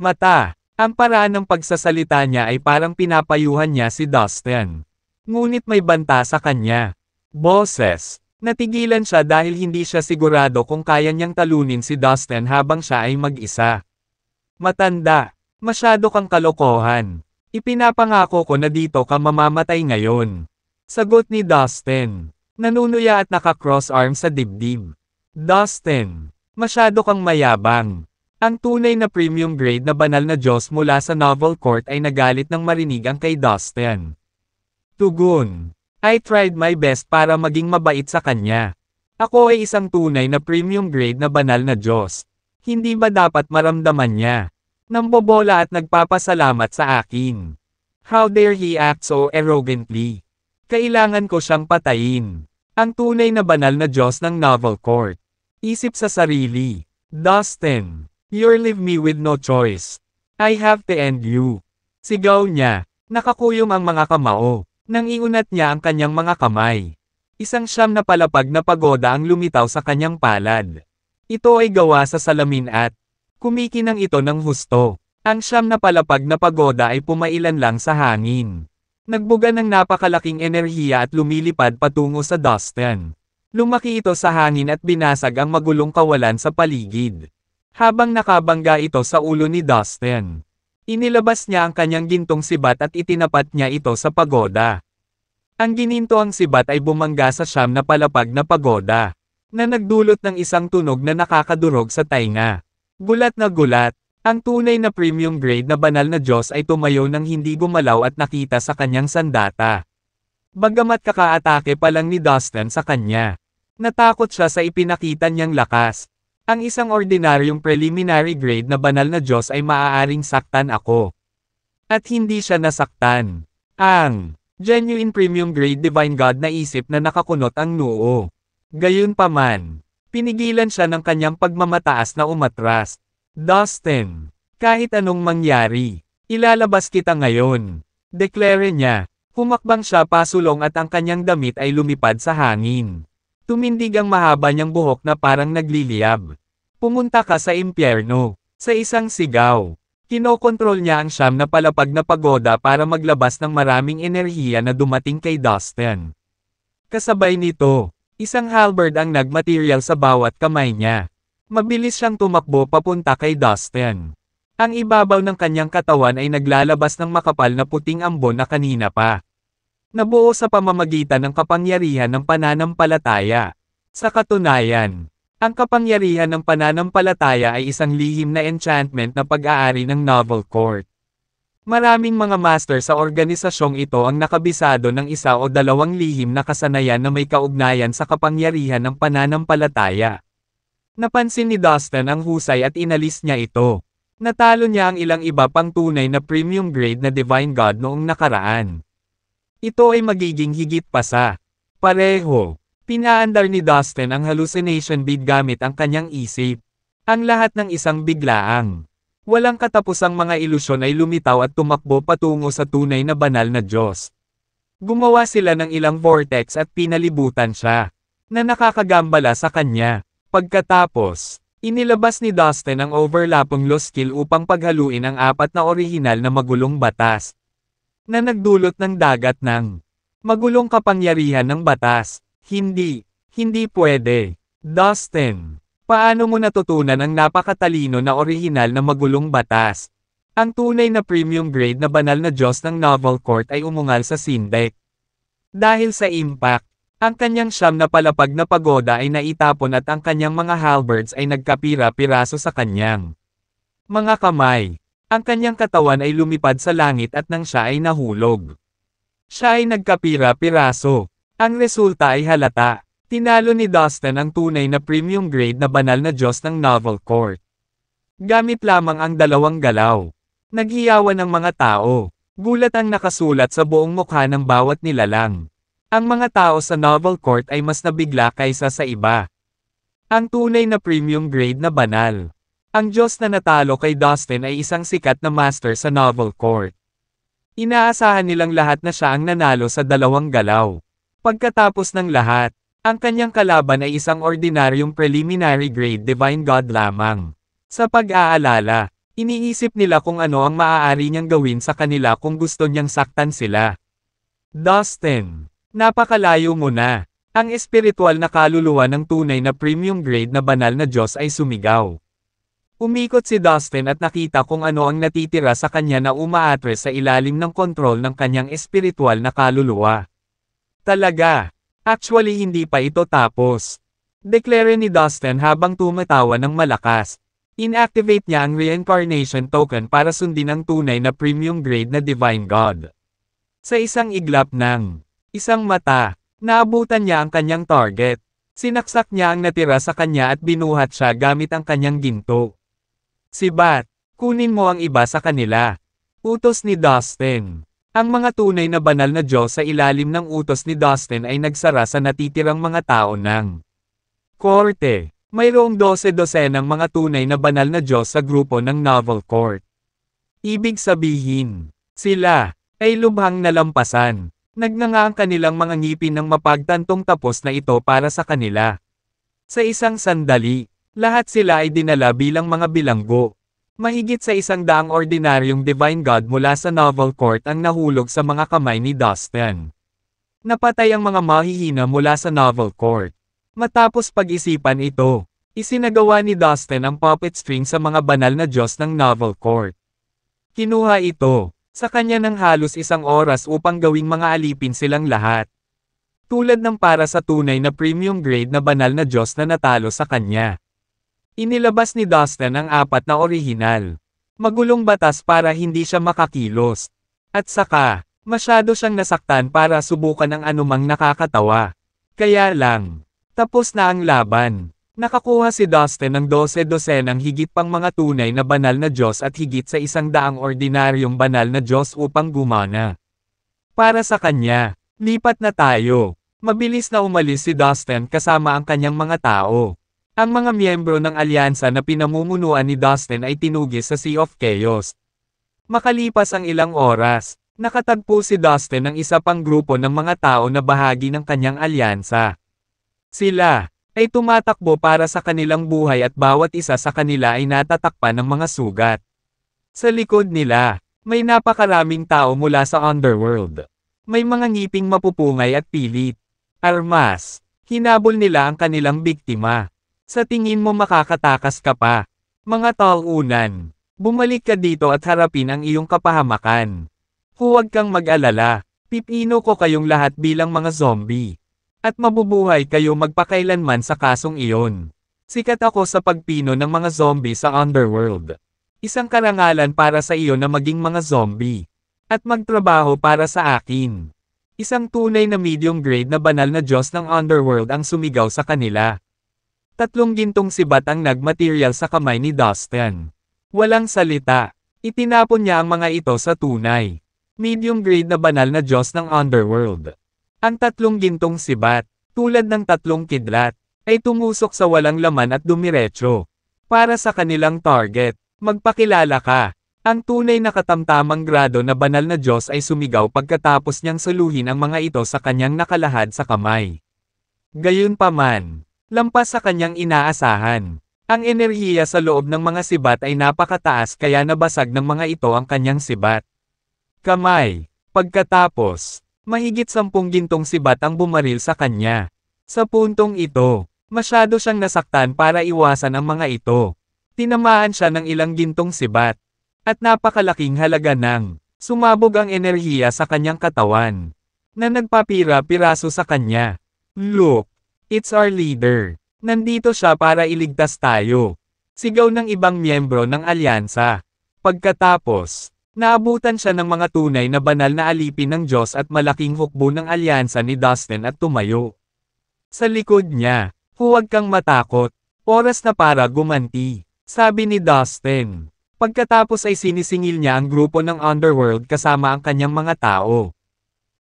mata. Ang paraan ng pagsasalita niya ay parang pinapayuhan niya si Dustin. Ngunit may banta sa kanya. Boses. Natigilan siya dahil hindi siya sigurado kung kaya niyang talunin si Dustin habang siya ay mag-isa. Matanda. Masyado kang kalokohan. Ipinapangako ko na dito ka mamamatay ngayon. Sagot ni Dustin. Nanunuya at naka-cross arms sa dibdib. Dustin. Masyado kang mayabang. Ang tunay na premium grade na banal na Diyos mula sa Novel Court ay nagalit nang marinig ang kay Dustin. Tugon. I tried my best para maging mabait sa kanya. Ako ay isang tunay na premium grade na banal na Diyos. Hindi ba dapat maramdaman niya? Nambobola at nagpapasalamat sa akin. How dare he act so arrogantly? Kailangan ko siyang patayin. Ang tunay na banal na Diyos ng Novel Court. Isip sa sarili. Dustin. You leave me with no choice. I have to end you. Sigaw niya. Nakakuyom ang mga kamao. Nang iunat niya ang kanyang mga kamay. Isang siyam na palapag na pagoda ang lumitaw sa kanyang palad. Ito ay gawa sa salamin at kumikinang ito ng husto. Ang siyam na palapag na pagoda ay pumailan lang sa hangin. Nagbuga ng napakalaking enerhiya at lumilipad patungo sa Dustin. Lumaki ito sa hangin at binasag ang magulong kawalan sa paligid. Habang nakabangga ito sa ulo ni Dustin. Inilabas niya ang kanyang gintong sibat at itinapat niya ito sa pagoda. Ang ginintoang sibat ay bumangga sa siyam na palapag na pagoda, na nagdulot ng isang tunog na nakakadurog sa tainga. Gulat na gulat, ang tunay na premium grade na banal na Diyos ay tumayo nang hindi gumalaw at nakita sa kanyang sandata. Bagamat kakaatake pa lang ni Dustin sa kanya, natakot siya sa ipinakita niyang lakas. Ang isang ordinaryong preliminary grade na banal na Diyos ay maaaring saktan ako. At hindi siya nasaktan. Ang genuine premium grade divine God na isip na nakakunot ang noo. Gayunpaman, pinigilan siya ng kanyang pagmamataas na umatras. Dustin, kahit anong mangyari, ilalabas kita ngayon. Deklare niya. Humakbang siya pasulong at ang kanyang damit ay lumipad sa hangin. Tumindig ang mahaba niyang buhok na parang nagliliyab. Pumunta ka sa impyerno. Sa isang sigaw. Kinokontrol niya ang siyam na palapag na pagoda para maglabas ng maraming enerhiya na dumating kay Dustin. Kasabay nito, isang halberd ang nagmaterial sa bawat kamay niya. Mabilis siyang tumakbo papunta kay Dustin. Ang ibabaw ng kanyang katawan ay naglalabas ng makapal na puting ambon na kanina pa. Nabuo sa pamamagitan ng kapangyarihan ng pananampalataya. Sa katunayan, ang kapangyarihan ng pananampalataya ay isang lihim na enchantment na pag-aari ng Novel Court. Maraming mga master sa organisasyong ito ang nakabisado ng isa o dalawang lihim na kasanayan na may kaugnayan sa kapangyarihan ng pananampalataya. Napansin ni Dustin ang husay at inalis niya ito. Natalo niya ang ilang iba pang tunay na premium grade na Divine God noong nakaraan. Ito ay magiging higit pa sa pareho. Pinaandar ni Dustin ang hallucination bead gamit ang kanyang isip. Ang lahat ng isang biglaang. Walang katapusang mga ilusyon ay lumitaw at tumakbo patungo sa tunay na banal na Diyos. Gumawa sila ng ilang vortex at pinalibutan siya, na nakakagambala sa kanya. Pagkatapos, inilabas ni Dustin ang overlapping law skill upang paghaluin ang apat na orihinal na magulong batas, na nagdulot ng dagat ng magulong kapangyarihan ng batas. Hindi pwede. Dustin, paano mo natutunan ang napakatalino na orihinal na magulong batas? Ang tunay na premium grade na banal na Diyos ng Novel Court ay umungal sa Sindek. Dahil sa impact, ang kanyang siyam na palapag na pagoda ay naitapon at ang kanyang mga halberds ay nagkapira-piraso sa kanyang mga kamay. Ang kanyang katawan ay lumipad sa langit at nang siya ay nahulog, siya ay nagkapira-piraso. Ang resulta ay halata. Tinalo ni Dustin ang tunay na premium grade na banal na Diyos ng Novel Court. Gamit lamang ang dalawang galaw. Naghiyawan ng mga tao. Gulat ang nakasulat sa buong mukha ng bawat nilalang. Ang mga tao sa Novel Court ay mas nabigla kaysa sa iba. Ang tunay na premium grade na banal. Ang Diyos na natalo kay Dustin ay isang sikat na master sa Novel Court. Inaasahan nilang lahat na siya ang nanalo sa dalawang galaw. Pagkatapos ng lahat, ang kanyang kalaban ay isang ordinaryong preliminary grade divine God lamang. Sa pag-aalala, iniisip nila kung ano ang maaari niyang gawin sa kanila kung gusto niyang saktan sila. Dustin, napakalayo mo na. Ang espiritual na kaluluwa ng tunay na premium grade na banal na Diyos ay sumigaw. Umikot si Dustin at nakita kung ano ang natitira sa kanya na umaatres sa ilalim ng kontrol ng kanyang espiritual na kaluluwa. Talaga. Actually hindi pa ito tapos. Deklare ni Dustin habang tumatawa ng malakas. Inactivate niya ang reincarnation token para sundin ang tunay na premium grade na Divine God. Sa isang iglap ng isang mata, naabutan niya ang kanyang target. Sinaksak niya ang natira sa kanya at binuhat siya gamit ang kanyang ginto. Sibat, kunin mo ang iba sa kanila. Utos ni Dustin. Ang mga tunay na banal na Diyos sa ilalim ng utos ni Dustin ay nagsara sa natitirang mga tao ng korte. Mayroong 12 ng mga tunay na banal na Diyos sa grupo ng Novel Court. Ibig sabihin, sila ay lubhang nalampasan. Nagnanga ang kanilang mga ngipin ng mapagtantong tapos na ito para sa kanila. Sa isang sandali, lahat sila ay dinala bilang mga bilanggo. Mahigit sa 100 ordinaryong Divine God mula sa Novel Court ang nahulog sa mga kamay ni Dustin. Napatay ang mga mahihina mula sa Novel Court. Matapos pag-isipan ito, isinagawa ni Dustin ang puppet string sa mga banal na Diyos ng Novel Court. Kinuha ito sa kanya ng halos 1 oras upang gawing mga alipin silang lahat. Tulad ng para sa tunay na premium grade na banal na Diyos na natalo sa kanya. Inilabas ni Dustin ang 4 na orihinal. Magulong batas para hindi siya makakilos. At saka, masyado siyang nasaktan para subukan ang anumang nakakatawa. Kaya lang, tapos na ang laban. Nakakuha si Dustin ng 12 ng higit pang mga tunay na banal na Diyos at higit sa 100 ordinaryong banal na Diyos upang gumana. Para sa kanya, lipat na tayo. Mabilis na umalis si Dustin kasama ang kanyang mga tao. Ang mga miyembro ng alyansa na pinamumunuan ni Dustin ay tinugis sa Sea of Chaos. Makalipas ang ilang oras, nakatagpo si Dustin ng isa pang grupo ng mga tao na bahagi ng kanyang alyansa. Sila ay tumatakbo para sa kanilang buhay at bawat isa sa kanila ay natatakpan ng mga sugat. Sa likod nila, may napakaraming tao mula sa underworld. May mga ngiping mapupungay at pilit. Armas, hinabol nila ang kanilang biktima. Sa tingin mo makakatakas ka pa. Mga taunan, bumalik ka dito at harapin ang iyong kapahamakan. Huwag kang mag-alala, pipino ko kayong lahat bilang mga zombie. At mabubuhay kayo magpakailanman sa kasong iyon. Sikat ako sa pagpino ng mga zombie sa underworld. Isang karangalan para sa iyo na maging mga zombie. At magtrabaho para sa akin. Isang tunay na medium grade na banal na Diyos ng underworld ang sumigaw sa kanila. 3 gintong sibat ang nagmaterial sa kamay ni Dustin. Walang salita. Itinapon niya ang mga ito sa tunay. Medium grade na banal na Diyos ng underworld. Ang 3 gintong sibat, tulad ng 3 kidlat, ay tumusok sa walang laman at dumiretso. Para sa kanilang target, magpakilala ka. Ang tunay na katamtamang grado na banal na Diyos ay sumigaw pagkatapos niyang suluhin ang mga ito sa kanyang nakalahad sa kamay. Gayunpaman, lampas sa kanyang inaasahan. Ang enerhiya sa loob ng mga sibat ay napakataas kaya nabasag ng mga ito ang kanyang sibat. Kamay. Pagkatapos, mahigit 10 gintong sibat ang bumaril sa kanya. Sa puntong ito, masyado siyang nasaktan para iwasan ang mga ito. Tinamaan siya ng ilang gintong sibat. At napakalaking halaga ng sumabog ang enerhiya sa kanyang katawan. Na nagpapira-piraso sa kanya. Look! It's our leader. Nandito siya para iligtas tayo. Sigaw ng ibang miyembro ng alyansa. Pagkatapos, naabutan siya ng mga tunay na banal na alipin ng Diyos at malaking hukbo ng alyansa ni Dustin at tumayo. Sa likod niya, huwag kang matakot. Oras na para gumanti, sabi ni Dustin. Pagkatapos ay sinisingil niya ang grupo ng underworld kasama ang kanyang mga tao.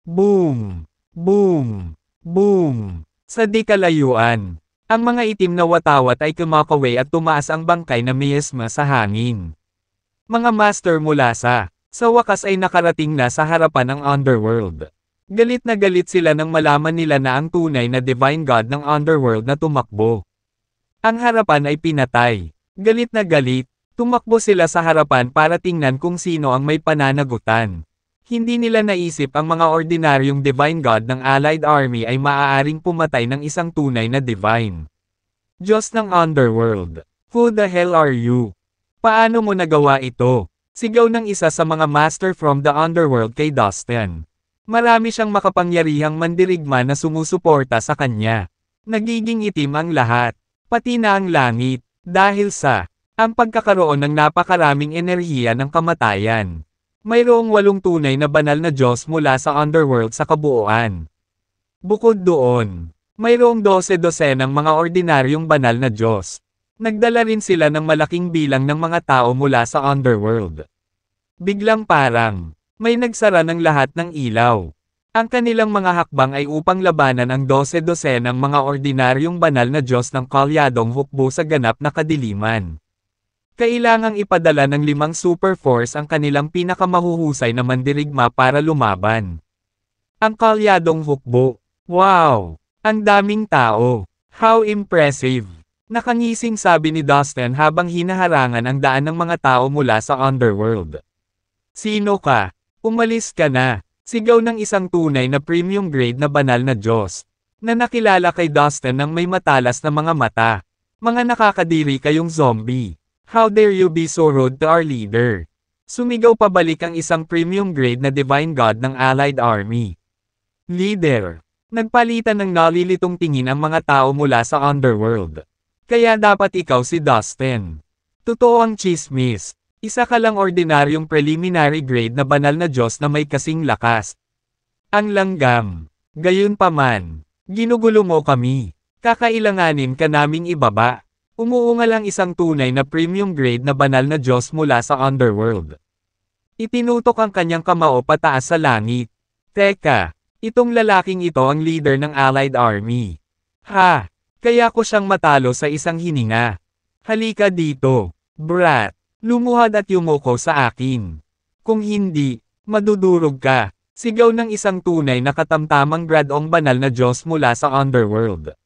Boom! Boom! Boom! Sa di kalayuan, ang mga itim na watawat ay kumakaway at tumaas ang bangkay na miyesma sa hangin. Mga master mula sa wakas ay nakarating na sa harapan ng underworld. Galit na galit sila nang malaman nila na ang tunay na divine god ng underworld na tumakbo. Ang harapan ay pinatay. Galit na galit, tumakbo sila sa harapan para tingnan kung sino ang may pananagutan. Hindi nila naisip ang mga ordinaryong divine god ng allied army ay maaaring pumatay ng isang tunay na divine Diyos ng underworld. Who the hell are you? Paano mo nagawa ito? Sigaw ng isa sa mga master from the underworld kay Dustin. Marami siyang makapangyarihang mandirigma na sumusuporta sa kanya. Nagiging itim ang lahat, pati na ang langit, dahil sa ang pagkakaroon ng napakaraming enerhiya ng kamatayan. Mayroong 8 tunay na banal na Diyos mula sa underworld sa kabuuan. Bukod doon, mayroong 12 ng mga ordinaryong banal na Diyos. Nagdala rin sila ng malaking bilang ng mga tao mula sa underworld. Biglang parang, may nagsara ng lahat ng ilaw. Ang kanilang mga hakbang ay upang labanan ang 12 ng mga ordinaryong banal na Diyos ng kalyadong hukbo sa ganap na kadiliman. Kailangang ipadala ng 5 super force ang kanilang pinakamahuhusay na mandirigma para lumaban. Ang kalyadong hukbo. Wow! Ang daming tao. How impressive! Nakangising sabi ni Dustin habang hinaharangan ang daan ng mga tao mula sa underworld. Sino ka? Umalis ka na! Sigaw ng isang tunay na premium grade na banal na Diyos. Na nakilala kay Dustin ng may matalas na mga mata. Mga nakakadiri kayong zombie. How dare you be so rude to our leader? Sumigaw pabalik ang isang premium grade na Divine God ng Allied Army. Leader. Nagpalitan ng nalilitong tingin ang mga tao mula sa underworld. Kaya dapat ikaw si Dustin. Totoo ang chismis. Isa ka lang ordinaryong preliminary grade na banal na Diyos na may kasing lakas. Ang langgam. Gayunpaman. Ginugulo mo kami. Kakailanganin ka naming ibaba. Umuungal ang isang tunay na premium grade na banal na Diyos mula sa underworld. Itinutok ang kanyang kamao pataas sa langit. Teka, itong lalaking ito ang leader ng Allied Army. Ha! Kaya ko siyang matalo sa isang hininga. Halika dito, brat. Lumuhad at yumuko sa akin. Kung hindi, madudurog ka. Sigaw ng isang tunay na katamtamang gradong banal na Diyos mula sa underworld.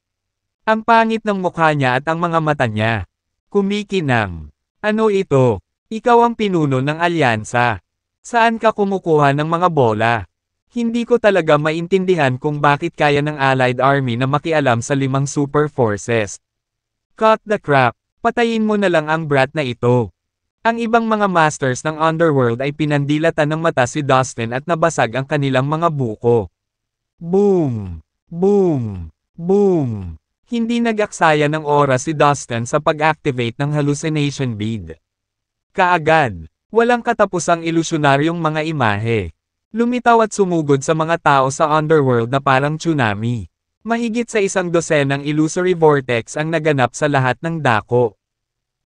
Ang pangit ng mukha niya at ang mga mata niya. Kumikinang. Ano ito? Ikaw ang pinuno ng alyansa. Saan ka kumukuha ng mga bola? Hindi ko talaga maintindihan kung bakit kaya ng Allied Army na makialam sa 5 super forces. Cut the crap. Patayin mo na lang ang brat na ito. Ang ibang mga masters ng underworld ay pinandilatan ng mata si Dustin at nabasag ang kanilang mga buko. Boom! Boom! Boom! Hindi nag-aksaya ng oras si Dustin sa pag-activate ng hallucination bead. Kaagad, walang katapusang ilusyonaryong mga imahe. Lumitaw at sumugod sa mga tao sa underworld na parang tsunami. Mahigit sa 100 ng illusory vortex ang naganap sa lahat ng dako.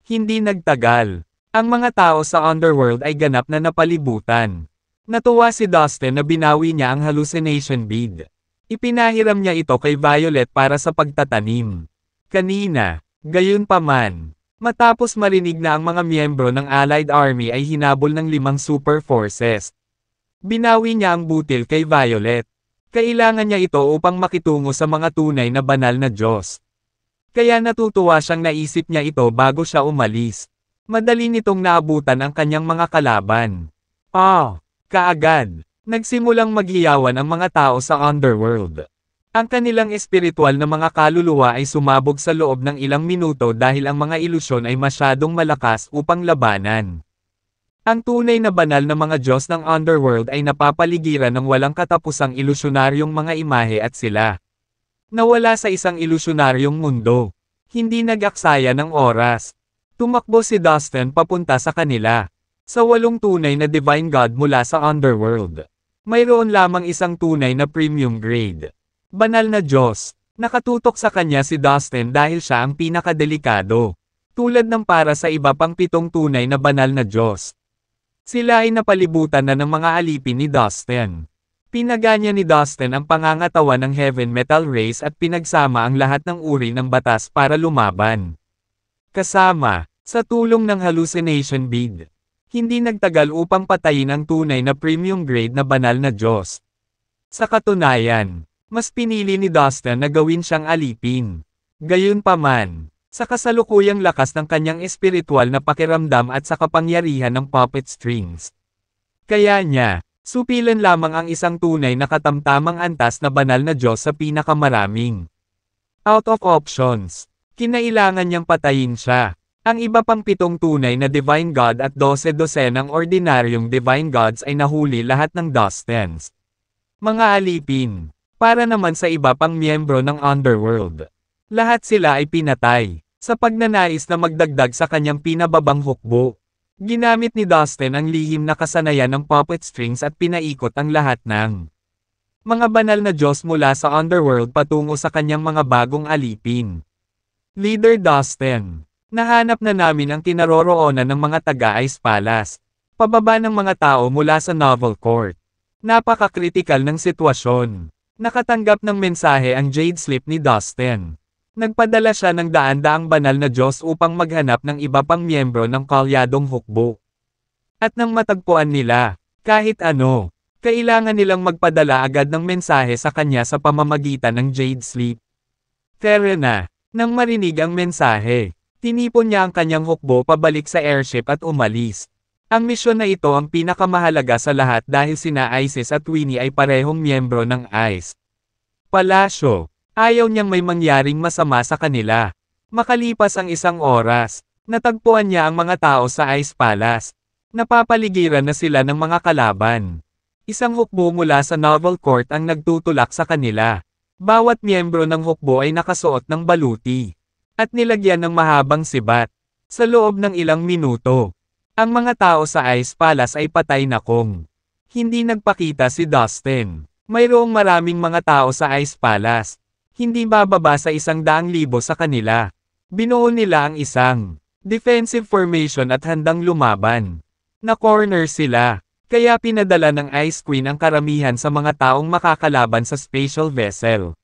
Hindi nagtagal. Ang mga tao sa underworld ay ganap na napalibutan. Natuwa si Dustin na binawi niya ang hallucination bead. Ipinahiram niya ito kay Violet para sa pagtatanim. Kanina, gayunpaman, matapos marinig na ang mga miyembro ng Allied Army ay hinabol ng 5 super forces. Binawi niya ang butil kay Violet. Kailangan niya ito upang makitungo sa mga tunay na banal na Diyos. Kaya natutuwa siyang naisip niya ito bago siya umalis. Madali nitong naabutan ang kanyang mga kalaban. Kaagad, nagsimulang maghiyawan ang mga tao sa underworld. Ang kanilang espiritual na mga kaluluwa ay sumabog sa loob ng ilang minuto dahil ang mga ilusyon ay masyadong malakas upang labanan. Ang tunay na banal na mga Diyos ng underworld ay napapaligiran ng walang katapusang ilusyonaryong mga imahe at sila nawala sa isang ilusyonaryong mundo. Hindi nag-aksaya ng oras. Tumakbo si Dustin papunta sa kanila. Sa 8 tunay na Divine God mula sa underworld. Mayroon lamang isang tunay na premium grade. Banal na Diyos. Nakatutok sa kanya si Dustin dahil siya ang pinakadelikado. Tulad ng para sa iba pang 7 tunay na banal na Diyos. Sila ay napalibutan na ng mga alipin ni Dustin. Pinaganya ni Dustin ang pangangatawan ng Heaven Metal Race at pinagsama ang lahat ng uri ng batas para lumaban. Kasama, sa tulong ng hallucination bead. Hindi nagtagal upang patayin ang tunay na premium grade na banal na Diyos. Sa katunayan, mas pinili ni Dustin na gawin siyang alipin. Gayunpaman, sa kasalukuyang lakas ng kanyang espiritual na pakiramdam at sa kapangyarihan ng puppet strings. Kaya niya, supilan lamang ang isang tunay na katamtamang antas na banal na Diyos sa pinakamaraming. Out of options. Kinailangan niyang patayin siya. Ang iba pang 7 tunay na Divine God at 12 dosenang ordinaryong Divine Gods ay nahuli lahat ng Dustins. Mga alipin. Para naman sa iba pang miyembro ng underworld. Lahat sila ay pinatay, sa pagnanais na magdagdag sa kanyang pinababang hukbo. Ginamit ni Dustin ang lihim na kasanayan ng puppet strings at pinaikot ang lahat ng mga banal na Diyos mula sa underworld patungo sa kanyang mga bagong alipin. Leader Dustin, nahanap na namin ang kinaroroonan ng mga taga-Ice Palace. Pababa ng mga tao mula sa Novel Court. Napaka-kritikal ng sitwasyon. Nakatanggap ng mensahe ang Jade Slip ni Dustin. Nagpadala siya ng daan-daang banal na Diyos upang maghanap ng iba pang miyembro ng kalyadong hukbo. At nang matagpuan nila, kahit ano, kailangan nilang magpadala agad ng mensahe sa kanya sa pamamagitan ng Jade Slip. Terena, nang marinig ang mensahe, tinipon niya ang kanyang hukbo pabalik sa airship at umalis. Ang misyon na ito ang pinakamahalaga sa lahat dahil sina Isis at Winnie ay parehong miyembro ng Ice Palasyo. Ayaw niyang may mangyaring masama sa kanila. Makalipas ang 1 oras, natagpuan niya ang mga tao sa Ice Palace. Napapaligiran na sila ng mga kalaban. Isang hukbo mula sa Novel Court ang nagtutulak sa kanila. Bawat miyembro ng hukbo ay nakasuot ng baluti. At nilagyan ng mahabang sibat. Sa loob ng ilang minuto, ang mga tao sa Ice Palace ay patay na kung hindi nagpakita si Dustin. Mayroong maraming mga tao sa Ice Palace. Hindi bababa sa 100,000 sa kanila. Binuo nila ang isang defensive formation at handang lumaban. Na-corner sila, kaya pinadala ng Ice Queen ang karamihan sa mga taong makakalaban sa special vessel.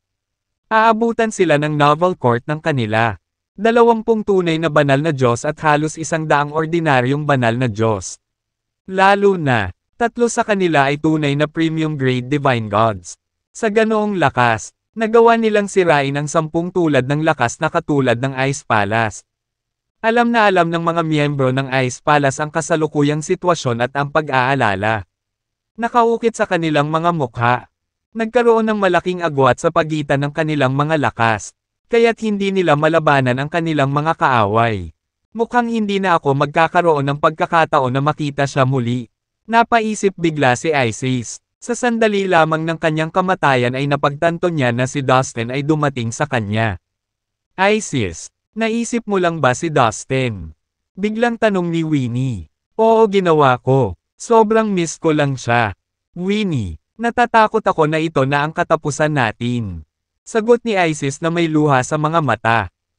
Aabutan sila ng Novel Court ng kanila. 20 tunay na banal na Diyos at halos 100 ordinaryong banal na Diyos. Lalo na, 3 sa kanila ay tunay na premium grade divine gods. Sa ganoong lakas, nagawa nilang sirain ang 10 tulad ng lakas na katulad ng Ice Palace. Alam na alam ng mga miyembro ng Ice Palace ang kasalukuyang sitwasyon at ang pag-aalala. Nakaukit sa kanilang mga mukha. Nagkaroon ng malaking agwat sa pagitan ng kanilang mga lakas, kaya't hindi nila malabanan ang kanilang mga kaaway. Mukhang hindi na ako magkakaroon ng pagkakataon na makita siya muli. Napaisip bigla si Isis. Sa sandali lamang ng kanyang kamatayan ay napagtanto niya na si Dustin ay dumating sa kanya. Isis, naisip mo lang ba si Dustin? Biglang tanong ni Winnie. Oo, ginawa ko. Sobrang miss ko lang siya. Winnie, natatakot ako na ito na ang katapusan natin. Sagot ni Isis na may luha sa mga mata.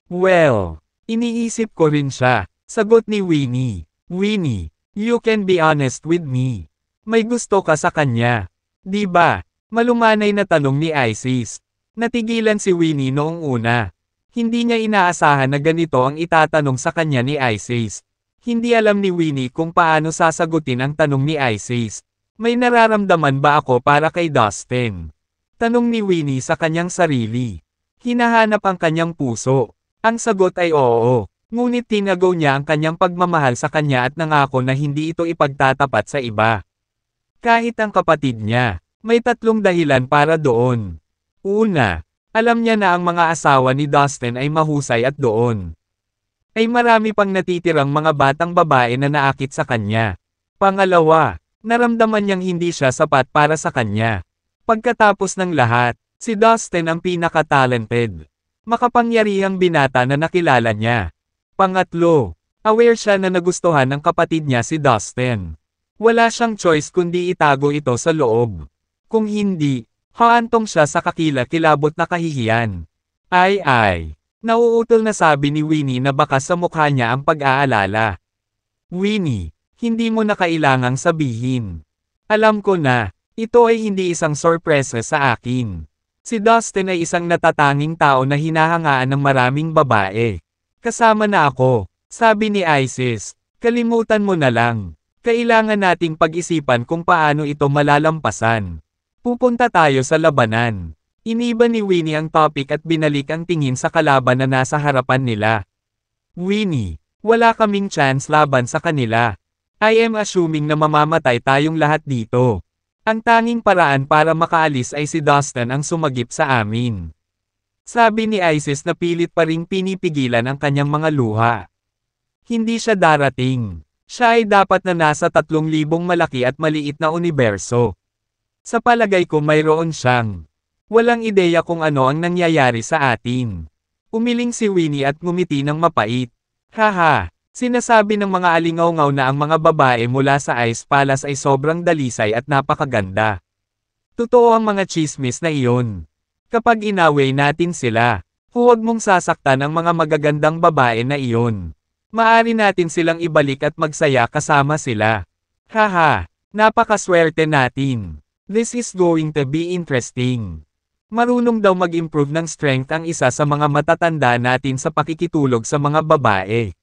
Well, iniisip ko rin siya. Sagot ni Winnie. Winnie, you can be honest with me. May gusto ka sa kanya. Di ba? Malumanay na tanong ni Isis. Natigilan si Winnie noong una. Hindi niya inaasahan na ganito ang itatanong sa kanya ni Isis. Hindi alam ni Winnie kung paano sasagutin ang tanong ni Isis. May nararamdaman ba ako para kay Dustin? Tanong ni Winnie sa kanyang sarili. Hinahanap ang kanyang puso. Ang sagot ay oo. Ngunit tinagaw niya ang kanyang pagmamahal sa kanya at nangako na hindi ito ipagtatapat sa iba. Kahit ang kapatid niya, may 3 dahilan para doon. Una, alam niya na ang mga asawa ni Dustin ay mahusay at doon ay marami pang natitirang mga batang babae na naakit sa kanya. Pangalawa, naramdaman niyang hindi siya sapat para sa kanya. Pagkatapos ng lahat, si Dustin ang pinaka-talented, makapangyarihang binata na nakilala niya. Pangatlo, aware siya na nagustuhan ng kapatid niya si Dustin. Wala siyang choice kundi itago ito sa loob. Kung hindi, haantong siya sa kakilakilabot na kahihiyan. Ay. Nauutol na sabi ni Winnie na baka sa mukha niya ang pag-aalala. Winnie, hindi mo na kailangang sabihin. Alam ko na, ito ay hindi isang sorpresa sa akin. Si Dustin ay isang natatanging tao na hinahangaan ng maraming babae. Kasama na ako, sabi ni Isis. Kalimutan mo na lang. Kailangan nating pag-isipan kung paano ito malalampasan. Pupunta tayo sa labanan. Iniba ni Winnie ang topic at binalik ang tingin sa kalaban na nasa harapan nila. Winnie, wala kaming chance laban sa kanila. I am assuming na mamamatay tayong lahat dito. Ang tanging paraan para makaalis ay si Dustin ang sumagip sa amin. Sabi ni Isis na pilit pa ring pinipigilan ang kanyang mga luha. Hindi siya darating. Siya ay dapat na nasa 3,000 malaki at maliit na universo. Sa palagay ko mayroon siyang walang ideya kung ano ang nangyayari sa atin. Umiling si Winnie at ngumiti ng mapait. Haha, sinasabi ng mga alingaw-ngaw na ang mga babae mula sa Ice Palace ay sobrang dalisay at napakaganda. Totoo ang mga chismis na iyon. Kapag inaway natin sila, huwag mong sasaktan ang mga magagandang babae na iyon. Maari natin silang ibalik at magsaya kasama sila. Haha, napakaswerte natin. This is going to be interesting. Marunong daw mag-improve ng strength ang isa sa mga matatanda natin sa pakikitulog sa mga babae.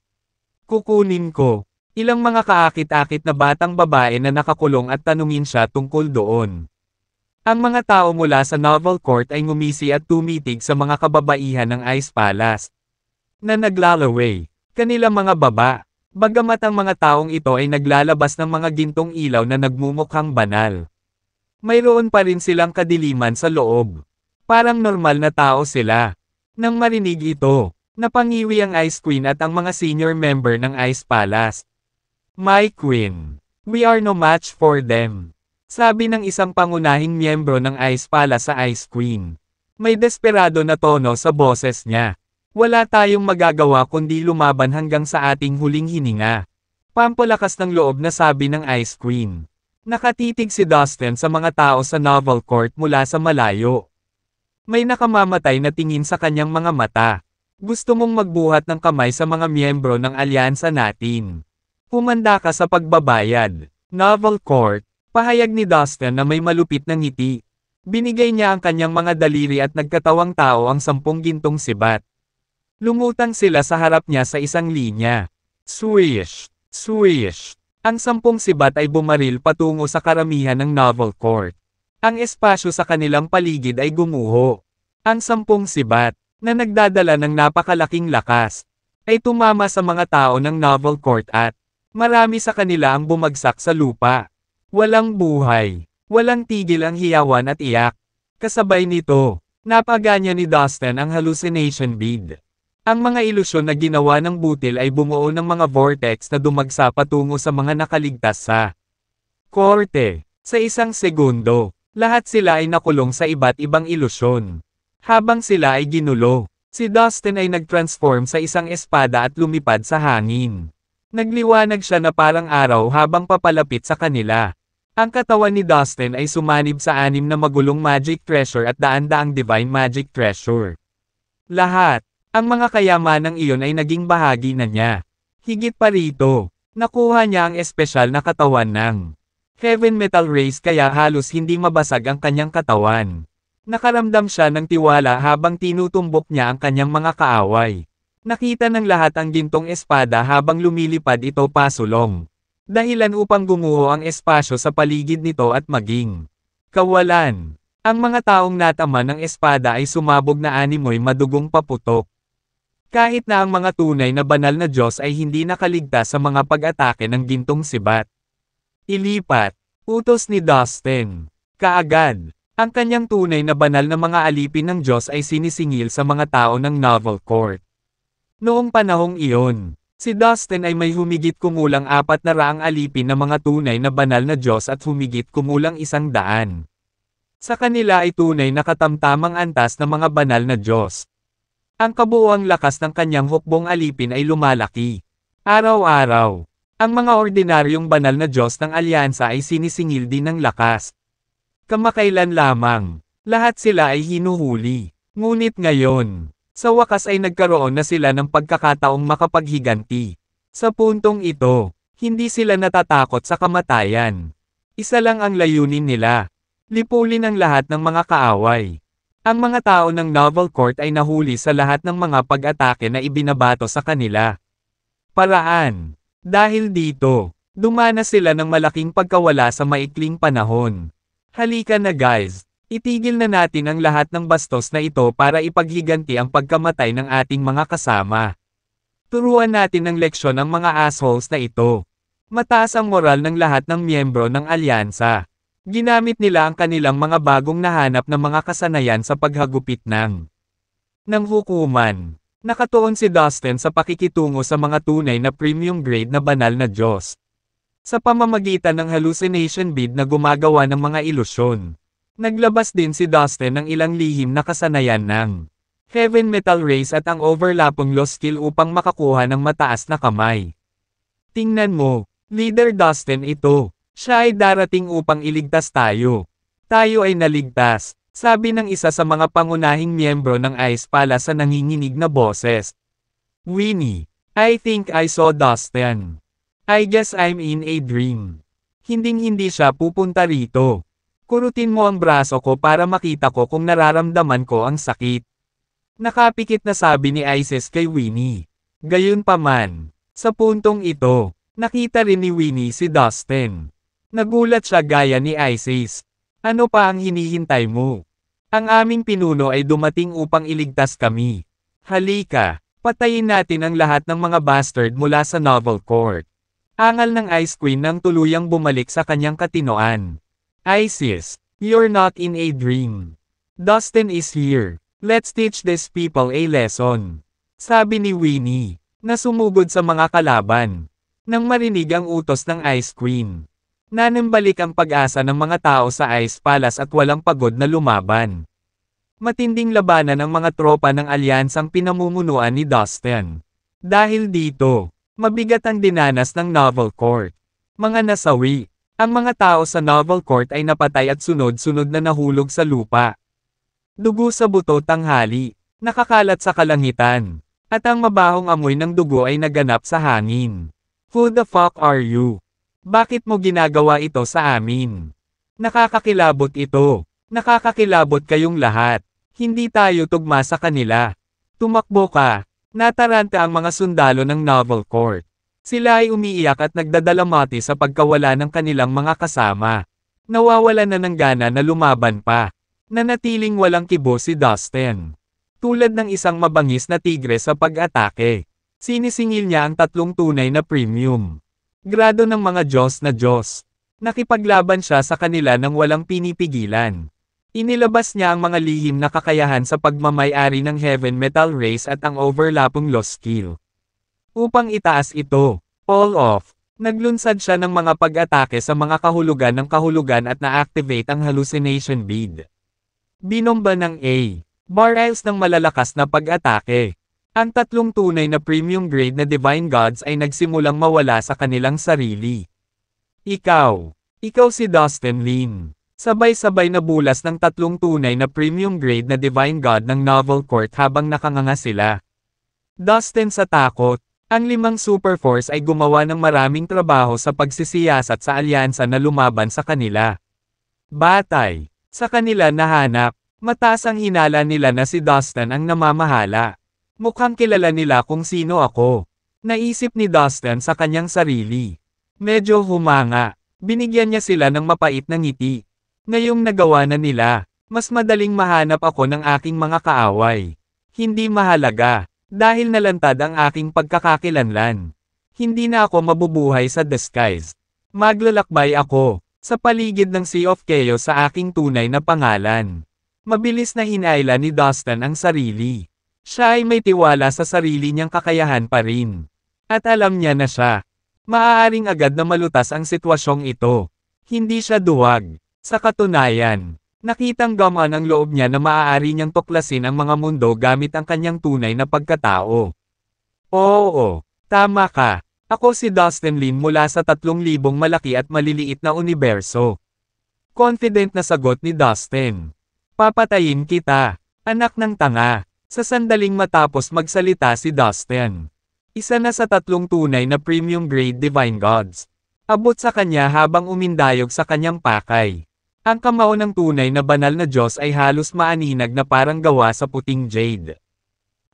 Kukunin ko. Ilang mga kaakit-akit na batang babae na nakakulong at tanungin siya tungkol doon. Ang mga tao mula sa Novel Court ay ngumisi at tumitig sa mga kababaihan ng Ice Palace na naglalaway. Kanilang mga baba. Bagamat ang mga taong ito ay naglalabas ng mga gintong ilaw na nagmumukhang banal. Mayroon pa rin silang kadiliman sa loob. Parang normal na tao sila. Nang marinig ito, napangiwi ang Ice Queen at ang mga senior member ng Ice Palace. My queen. We are no match for them. Sabi ng isang pangunahing miyembro ng Ice Palace sa Ice Queen. May desperado na tono sa boses niya. Wala tayong magagawa kundi lumaban hanggang sa ating huling hininga. Pampalakas ng loob na sabi ng Ice Queen. Nakatitig si Dustin sa mga tao sa Novel Court mula sa malayo. May nakamamatay na tingin sa kanyang mga mata. Gusto mong magbuhat ng kamay sa mga miyembro ng alyansa natin. Humanda ka sa pagbabayad. Novel Court. Pahayag ni Dustin na may malupit na ngiti. Binigay niya ang kanyang mga daliri at nagkatawang tao ang 10 gintong sibat. Lumutang sila sa harap niya sa isang linya. Swish! Swish! Ang 10 sibat ay bumaril patungo sa karamihan ng Novel Court. Ang espasyo sa kanilang paligid ay gumuho. Ang 10 sibat, na nagdadala ng napakalaking lakas, ay tumama sa mga tao ng Novel Court at marami sa kanila ang bumagsak sa lupa. Walang buhay. Walang tigil ang hiyawan at iyak. Kasabay nito, napaganya ni Dustin ang hallucination bead. Ang mga ilusyon na ginawa ng butil ay bumuo ng mga vortex na dumagsa patungo sa mga nakaligtas sa korte. Sa isang segundo, lahat sila ay nakulong sa iba't ibang ilusyon. Habang sila ay ginulo, si Dustin ay nag-transform sa isang espada at lumipad sa hangin. Nagliwanag siya na parang araw habang papalapit sa kanila. Ang katawan ni Dustin ay sumanib sa 6 na magulong magic treasure at daan-daang divine magic treasure. Lahat, ang mga kayamanang iyon ay naging bahagi na niya. Higit pa rito, nakuha niya ang espesyal na katawan ng Heaven Metal Race kaya halos hindi mabasag ang kanyang katawan. Nakaramdam siya ng tiwala habang tinutumbok niya ang kanyang mga kaaway. Nakita ng lahat ang gintong espada habang lumilipad ito pasulong. Dahilan upang gumuho ang espasyo sa paligid nito at maging kawalan. Ang mga taong natama ng espada ay sumabog na animoy madugong paputok. Kahit na ang mga tunay na banal na Diyos ay hindi nakaligtas sa mga pag-atake ng gintong sibat. Ilipat, utos ni Dustin. Kaagad, ang kanyang tunay na banal na mga alipin ng Diyos ay sinisingil sa mga tao ng Novel Court. Noong panahong iyon, si Dustin ay may humigit kumulang 400 alipin na mga tunay na banal na Diyos at humigit kumulang 100. Sa kanila ay tunay na katamtamang antas na mga banal na Diyos. Ang kabuuang lakas ng kanyang hukbong alipin ay lumalaki. Araw-araw, ang mga ordinaryong banal na Diyos ng alyansa ay sinisingil din ng lakas. Kamakailan lamang, lahat sila ay hinuhuli. Ngunit ngayon, sa wakas ay nagkaroon na sila ng pagkakataong makapaghiganti. Sa puntong ito, hindi sila natatakot sa kamatayan. Isa lang ang layunin nila. Lipulin ang lahat ng mga kaaway. Ang mga tao ng Novel Court ay nahuli sa lahat ng mga pag-atake na ibinabato sa kanila. Paraan. Dahil dito, dumanas sila ng malaking pagkawala sa maikling panahon. Halika na guys. Itigil na natin ang lahat ng bastos na ito para ipaghiganti ang pagkamatay ng ating mga kasama. Turuan natin ng leksyon ang mga assholes na ito. Mataas ang moral ng lahat ng miyembro ng alyansa. Ginamit nila ang kanilang mga bagong nahanap na mga kasanayan sa paghagupit ng hukuman. Nakatuon si Dustin sa pakikitungo sa mga tunay na premium grade na banal na Diyos. Sa pamamagitan ng hallucination bead na gumagawa ng mga ilusyon. Naglabas din si Dustin ng ilang lihim na kasanayan ng Heaven Metal Race at ang overlapping low skill upang makakuha ng mataas na kamay. Tingnan mo, Leader Dustin ito. Siya ay darating upang iligtas tayo. Tayo ay naligtas, sabi ng isa sa mga pangunahing miyembro ng Ice Palace sa nanginginig na boses. Winnie, I think I saw Dustin. I guess I'm in a dream. Hinding-hindi siya pupunta rito. Kurutin mo ang braso ko para makita ko kung nararamdaman ko ang sakit. Nakapikit na sabi ni Isis kay Winnie. Gayunpaman, sa puntong ito, nakita rin ni Winnie si Dustin. Nagulat siya gaya ni Isis. Ano pa ang hinihintay mo? Ang aming pinuno ay dumating upang iligtas kami. Halika, patayin natin ang lahat ng mga bastard mula sa Novel Court. Angal ng Ice Queen nang tuluyang bumalik sa kanyang katinoan. Isis, you're not in a dream. Dustin is here. Let's teach these people a lesson. Sabi ni Winnie, na sumugod sa mga kalaban. Nang marinig ang utos ng Ice Queen, nanambalik ang pag-asa ng mga tao sa Ice Palace at walang pagod na lumaban. Matinding labanan ang mga tropa ng alyansang pinamumunuan ni Dustin. Dahil dito, mabigat ang dinanas ng Novel Court. Mga nasawi. Ang mga tao sa Novel Court ay napatay at sunod-sunod na nahulog sa lupa. Dugo sa buto tanghali, nakakalat sa kalangitan. At ang mabahong amoy ng dugo ay naganap sa hangin. Who the fuck are you? Bakit mo ginagawa ito sa amin? Nakakakilabot ito. Nakakakilabot kayong lahat. Hindi tayo tugma sa kanila. Tumakbo ka. Nataranta ang mga sundalo ng Novel Court. Sila ay umiiyak at nagdadalamati sa pagkawala ng kanilang mga kasama. Nawawalan na ng gana na lumaban pa. Nanatiling walang kibo si Dustin. Tulad ng isang mabangis na tigre sa pag-atake. Sinisingil niya ang tatlong tunay na premium. Grado ng mga Diyos na Diyos. Nakipaglaban siya sa kanila nang walang pinipigilan. Inilabas niya ang mga lihim na kakayahan sa pagmamay-ari ng Heaven Metal Race at ang overlapping loss skill. Upang itaas ito, all off, naglunsad siya ng mga pag-atake sa mga kahulugan ng kahulugan at na-activate ang hallucination bead. Binomba ng A. Barrels ng malalakas na pag-atake. Ang tatlong tunay na premium grade na Divine Gods ay nagsimulang mawala sa kanilang sarili. Ikaw si Dustin Lin. Sabay-sabay na bulas ng tatlong tunay na premium grade na Divine God ng Novel Court habang nakanganga sila. Dustin sa takot, ang 5 Super Force ay gumawa ng maraming trabaho sa pagsisiyasat sa alyansa na lumaban sa kanila. Batay sa kanila nahanap, mataas ang hinala nila na si Dustin ang namamahala. Mukhang kilala nila kung sino ako. Naisip ni Dustin sa kanyang sarili. Medyo humanga. Binigyan niya sila ng mapait na ngiti. Ngayong nagawa na nila, mas madaling mahanap ako ng aking mga kaaway. Hindi mahalaga, dahil nalantad ang aking pagkakakilanlan. Hindi na ako mabubuhay sa disguise. Maglalakbay ako, sa paligid ng Sea of Chaos sa aking tunay na pangalan. Mabilis na hinaila ni Dustin ang sarili. Siya ay may tiwala sa sarili niyang kakayahan pa rin. At alam niya na siya. Maaaring agad na malutas ang sitwasyong ito. Hindi siya duwag. Sa katunayan, nakitang gamaan ang loob niya na maaari niyang tuklasin ang mga mundo gamit ang kanyang tunay na pagkatao. Oo, tama ka. Ako si Dustin Lin mula sa 3,000 malaki at maliliit na universo. Confident na sagot ni Dustin. Papatayin kita, anak ng tanga. Sa sandaling matapos magsalita si Dustin. Isa na sa 3 tunay na premium grade Divine Gods. Abot sa kanya habang umindayog sa kanyang pakay. Ang kamao ng tunay na banal na Diyos ay halos maaninag na parang gawa sa puting jade.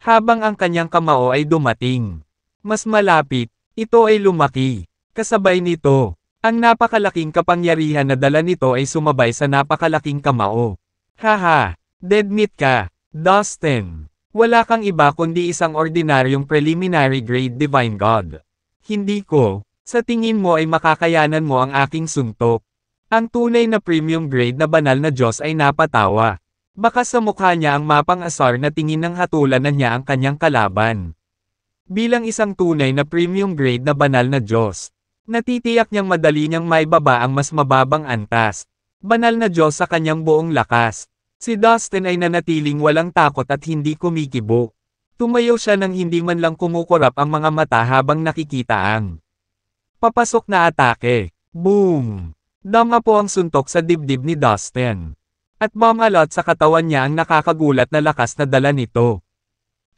Habang ang kanyang kamao ay dumating. Mas malapit, ito ay lumaki. Kasabay nito, ang napakalaking kapangyarihan na dala nito ay sumabay sa napakalaking kamao. Haha, dead meat ka. Dustin, wala kang iba kundi isang ordinaryong preliminary grade Divine God. Hindi ko, sa tingin mo ay makakayanan mo ang aking suntok. Ang tunay na premium grade na banal na Diyos ay napatawa. Baka sa mukha niya ang mapang-asar na tingin ng hatulan na niya ang kanyang kalaban. Bilang isang tunay na premium grade na banal na Diyos, natitiyak niyang madali niyang maibaba ang mas mababang antas. Banal na Diyos sa kanyang buong lakas. Si Dustin ay nanatiling walang takot at hindi kumikibo. Tumayo siya nang hindi man lang kumukurap ang mga mata habang nakikita ang papasok na atake. Boom! Dama po ang suntok sa dibdib ni Dustin. At mamalot sa katawan niya ang nakakagulat na lakas na dala nito.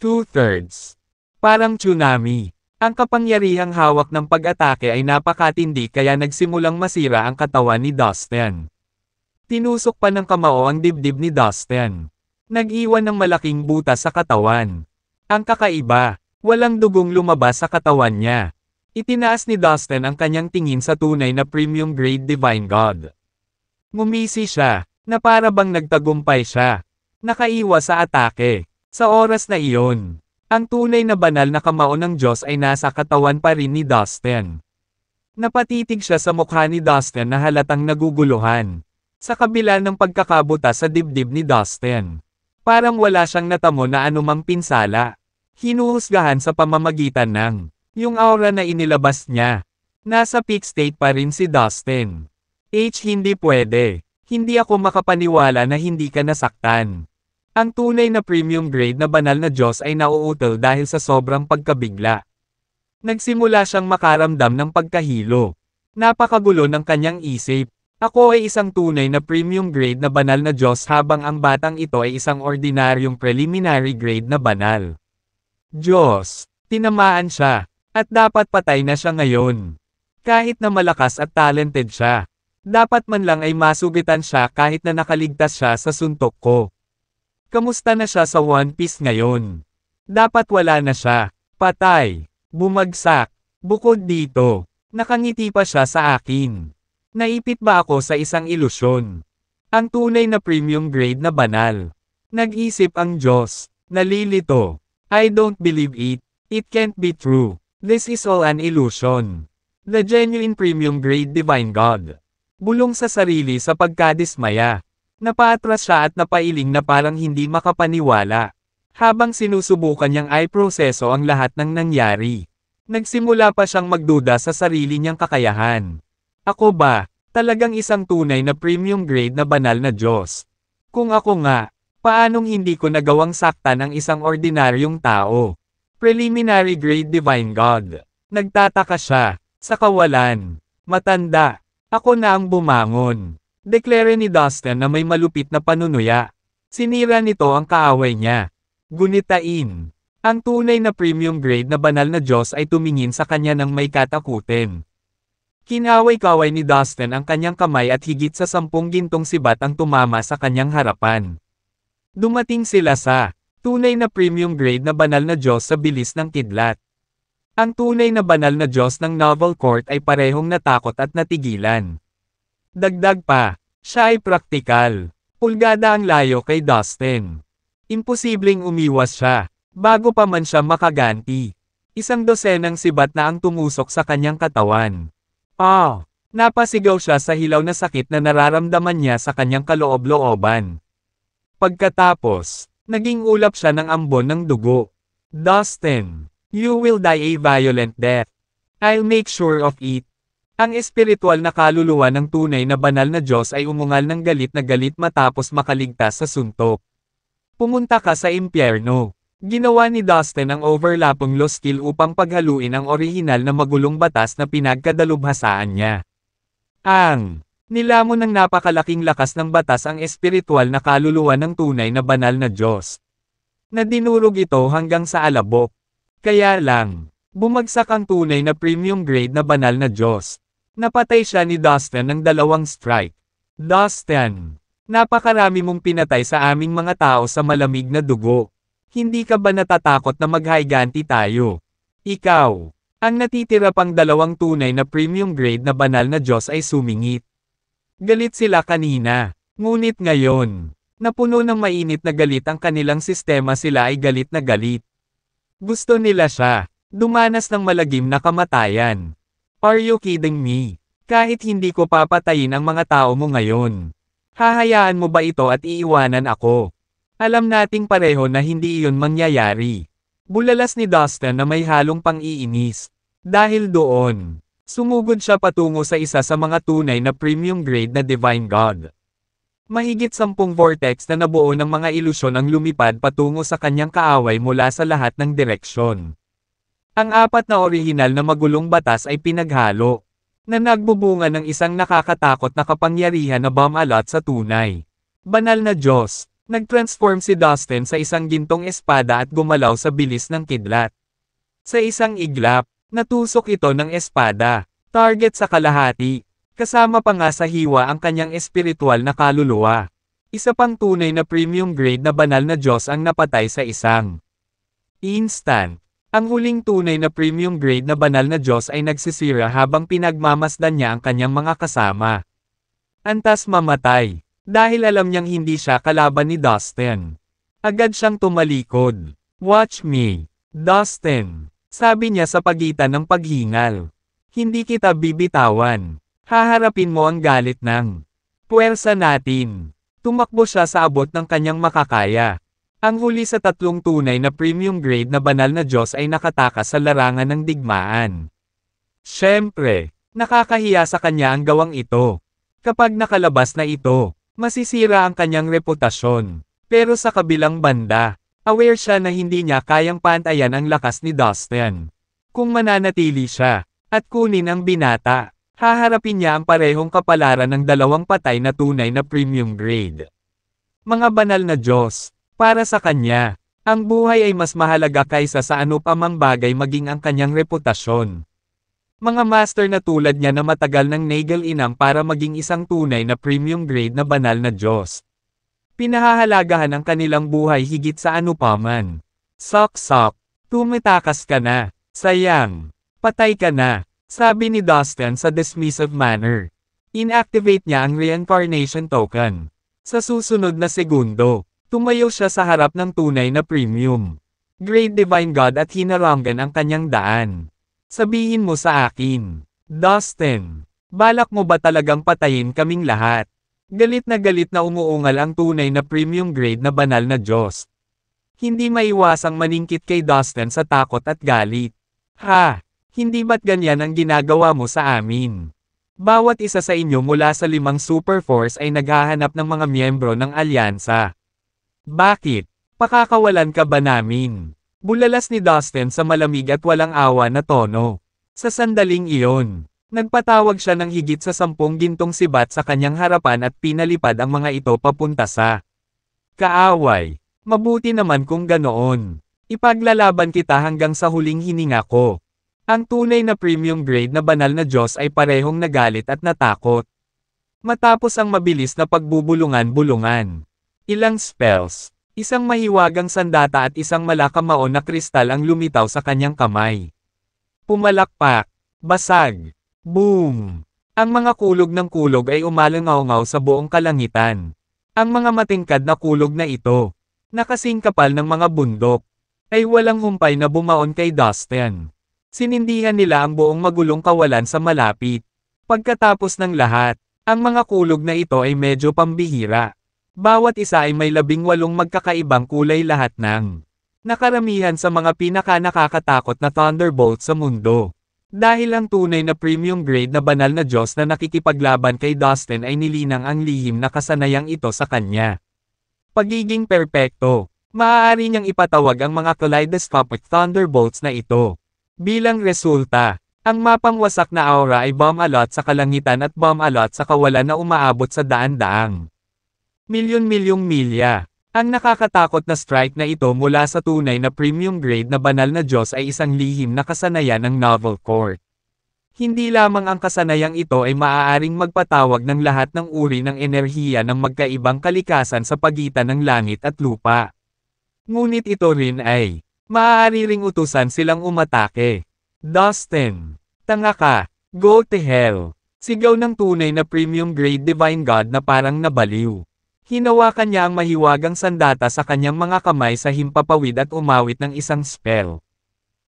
2/3. Parang tsunami. Ang kapangyarihang hawak ng pag-atake ay napakatindi kaya nagsimulang masira ang katawan ni Dustin. Tinusok pa ng kamao ang dibdib ni Dustin. Nag-iwan ng malaking butas sa katawan. Ang kakaiba, walang dugong lumabas sa katawan niya. Itinaas ni Dustin ang kanyang tingin sa tunay na premium grade Divine God. Ngumisi siya, na para bang nagtagumpay siya. Nakaiwas sa atake. Sa oras na iyon, ang tunay na banal na kamao ng Diyos ay nasa katawan pa rin ni Dustin. Napatitig siya sa mukha ni Dustin na halatang naguguluhan. Sa kabila ng pagkakabuta sa dibdib ni Dustin, parang wala siyang natamo na anumang pinsala. Hinuhusgahan sa pamamagitan ng Yung aura na inilabas niya. Nasa peak state pa rin si Dustin. Hindi pwede. Hindi ako makapaniwala na hindi ka nasaktan. Ang tunay na premium grade na banal na Diyos ay nauutal dahil sa sobrang pagkabigla. Nagsimula siyang makaramdam ng pagkahilo. Napakagulo ng kanyang isip. Ako ay isang tunay na premium grade na banal na Diyos habang ang batang ito ay isang ordinaryong preliminary grade na banal. Diyos, tinamaan siya. At dapat patay na siya ngayon. Kahit na malakas at talented siya. Dapat man lang ay masugitan siya kahit na nakaligtas siya sa suntok ko. Kamusta na siya sa One Piece ngayon? Dapat wala na siya. Patay. Bumagsak. Bukod dito, nakangiti pa siya sa akin. Naipit ba ako sa isang ilusyon? Ang tunay na premium grade na banal. Nag-isip ang Diyos. Nalilito. I don't believe it. It can't be true. This is all an illusion. The genuine premium grade divine God. Bulong sa sarili sa pagkadismaya. Napaatras siya at napailing na parang hindi makapaniwala. Habang sinusubukan niyang i-proseso ang lahat ng nangyari. Nagsimula pa siyang magduda sa sarili niyang kakayahan. Ako ba, talagang isang tunay na premium grade na banal na Diyos? Kung ako nga, paanong hindi ko nagawang saktan ang isang ordinaryong tao? Preliminary grade divine God. Nagtataka siya. Sa kawalan. Matanda. Ako na ang bumangon. Deklare ni Dustin na may malupit na panunuya. Sinira nito ang kaaway niya. Gunitain. Ang tunay na premium grade na banal na Diyos ay tumingin sa kanya ng may katakutin. Kinaway-kaway ni Dustin ang kanyang kamay at higit sa 10 gintong sibat ang tumama sa kanyang harapan. Dumating sila sa tunay na premium grade na banal na Diyos sa bilis ng kidlat. Ang tunay na banal na Diyos ng Novel Court ay parehong natakot at natigilan. Dagdag pa, siya ay praktikal. Pulgada ang layo kay Dustin. Imposibleng umiwas siya, bago pa man siya makaganti. 100 sibat na ang tumusok sa kanyang katawan. Napasigaw siya sa hilaw na sakit na nararamdaman niya sa kanyang kaloob-looban. Pagkatapos, naging ulap siya ng ambon ng dugo. Dustin, you will die a violent death. I'll make sure of it. Ang espiritual na kaluluwa ng tunay na banal na Diyos ay umungal ng galit na galit matapos makaligtas sa suntok. Pumunta ka sa impyerno. Ginawa ni Dustin ang overlapping law skill upang paghaluin ang orihinal na magulong batas na pinagkadalubhasaan niya. Nilamon ng napakalaking lakas ng batas ang espiritual na kaluluwa ng tunay na banal na Diyos. Nadinurog ito hanggang sa alabok. Kaya lang, bumagsak ang tunay na premium grade na banal na Diyos. Napatay siya ni Dustin ng 2 strike. Dustin, napakarami mong pinatay sa aming mga tao sa malamig na dugo. Hindi ka ba natatakot na maghiganti tayo? Ikaw, ang natitira pang 2 tunay na premium grade na banal na Diyos ay sumingit. Galit sila kanina, ngunit ngayon, napuno ng mainit na galit ang kanilang sistema, sila ay galit na galit. Gusto nila siya, dumanas ng malagim na kamatayan. Are you kidding me? Kahit hindi ko papatayin ang mga tao mo ngayon. Hahayaan mo ba ito at iiwanan ako? Alam nating pareho na hindi iyon mangyayari. Bulalas ni Dustin na may halong pang-iinis. Dahil doon, sumugod siya patungo sa isa sa mga tunay na premium grade na divine God. Mahigit 10 vortex na nabuo ng mga ilusyon ang lumipad patungo sa kanyang kaaway mula sa lahat ng direksyon. Ang 4 na orihinal na magulong batas ay pinaghalo, na nagbubunga ng isang nakakatakot na kapangyarihan na bumalot sa tunay. Banal na Diyos, nag-transform si Dustin sa isang gintong espada at gumalaw sa bilis ng kidlat. Sa isang iglap, natusok ito ng espada, target sa kalahati, kasama pa nga sa hiwa ang kanyang espiritual na kaluluwa. Isa pang tunay na premium grade na banal na Diyos ang napatay sa isang instant. Ang huling tunay na premium grade na banal na Diyos ay nagsisira habang pinagmamasdan niya ang kanyang mga kasama. Antas mamatay, dahil alam niyang hindi siya kalaban ni Dustin. Agad siyang tumalikod. Watch me, Dustin, sabi niya sa pagitan ng paghingal. Hindi kita bibitawan. Haharapin mo ang galit ng puwersa natin. Tumakbo siya sa abot ng kanyang makakaya. Ang huli sa tatlong tunay na premium grade na banal na Diyos ay nakatakas sa larangan ng digmaan. Siyempre, nakakahiya sa kanya ang gawang ito. Kapag nakalabas na ito, masisira ang kanyang reputasyon. Pero sa kabilang banda, aware siya na hindi niya kayang pantayan ang lakas ni Dustin. Kung mananatili siya, at kunin ang binata, haharapin niya ang parehong kapalaran ng dalawang patay na tunay na premium grade. Mga banal na Diyos, para sa kanya, ang buhay ay mas mahalaga kaysa sa ano pa mang bagay maging ang kanyang reputasyon. Mga master na tulad niya na matagal ng nagel-inang para maging isang tunay na premium grade na banal na Diyos. Pinahahalagahan ang kanilang buhay higit sa ano pa man. Sok-sok, tumitakas ka na, sayang, patay ka na, sabi ni Dustin sa dismissive manner. Inactivate niya ang reincarnation token. Sa susunod na segundo, tumayo siya sa harap ng tunay na premium Great Divine God at hinarangan ang kanyang daan. Sabihin mo sa akin, Dustin, balak mo ba talagang patayin kaming lahat? Galit na umuungal ang tunay na premium grade na banal na Diyos. Hindi maiwasang maningkit kay Dustin sa takot at galit. Ha? Hindi ba't ganyan ang ginagawa mo sa amin? Bawat isa sa inyo mula sa 5 Super Force ay naghahanap ng mga miyembro ng alyansa. Bakit? Pakakawalan ka ba namin? Bulalas ni Dustin sa malamig at walang awa na tono. Sa sandaling iyon, nagpatawag siya ng higit sa 10 gintong sibat sa kanyang harapan at pinalipad ang mga ito papunta sa kaaway. Mabuti naman kung ganoon. Ipaglalaban kita hanggang sa huling hininga ko. Ang tunay na premium grade na banal na Diyos ay parehong nagalit at natakot. Matapos ang mabilis na pagbubulungan-bulungan. Ilang spells. Isang mahiwagang sandata at isang malakamao na kristal ang lumitaw sa kanyang kamay. Pumalakpak. Basag. Boom! Ang mga kulog ng kulog ay umalangaw-ngaw sa buong kalangitan. Ang mga matingkad na kulog na ito, nakasing kapal ng mga bundok, ay walang humpay na bumaon kay Dustin. Sinindihan nila ang buong magulong kawalan sa malapit. Pagkatapos ng lahat, ang mga kulog na ito ay medyo pambihira. Bawat isa ay may 18 magkakaibang kulay lahat ng nakaramihan sa mga pinaka-nakakatakot na thunderbolt sa mundo. Dahil ang tunay na premium grade na banal na Diyos na nakikipaglaban kay Dustin ay nilinang ang lihim na kasanayang ito sa kanya. Pagiging perpekto, maaari niyang ipatawag ang mga kaleidoscopic thunderbolts na ito. Bilang resulta, ang mapangwasak na aura ay bomb alot sa kalangitan at bomb alot sa kawalan na umaabot sa daan-daang milyon-milyong milya. Ang nakakatakot na strike na ito mula sa tunay na premium grade na banal na Diyos ay isang lihim na kasanayan ng novel court. Hindi lamang ang kasanayang ito ay maaaring magpatawag ng lahat ng uri ng enerhiya ng magkaibang kalikasan sa pagitan ng langit at lupa. Ngunit ito rin ay maaari ring utusan silang umatake. Dustin, tanga ka, go to hell. Sigaw ng tunay na premium grade divine God na parang nabaliw. Hinawakan niya ang mahiwagang sandata sa kanyang mga kamay sa himpapawid at umawit ng isang spell.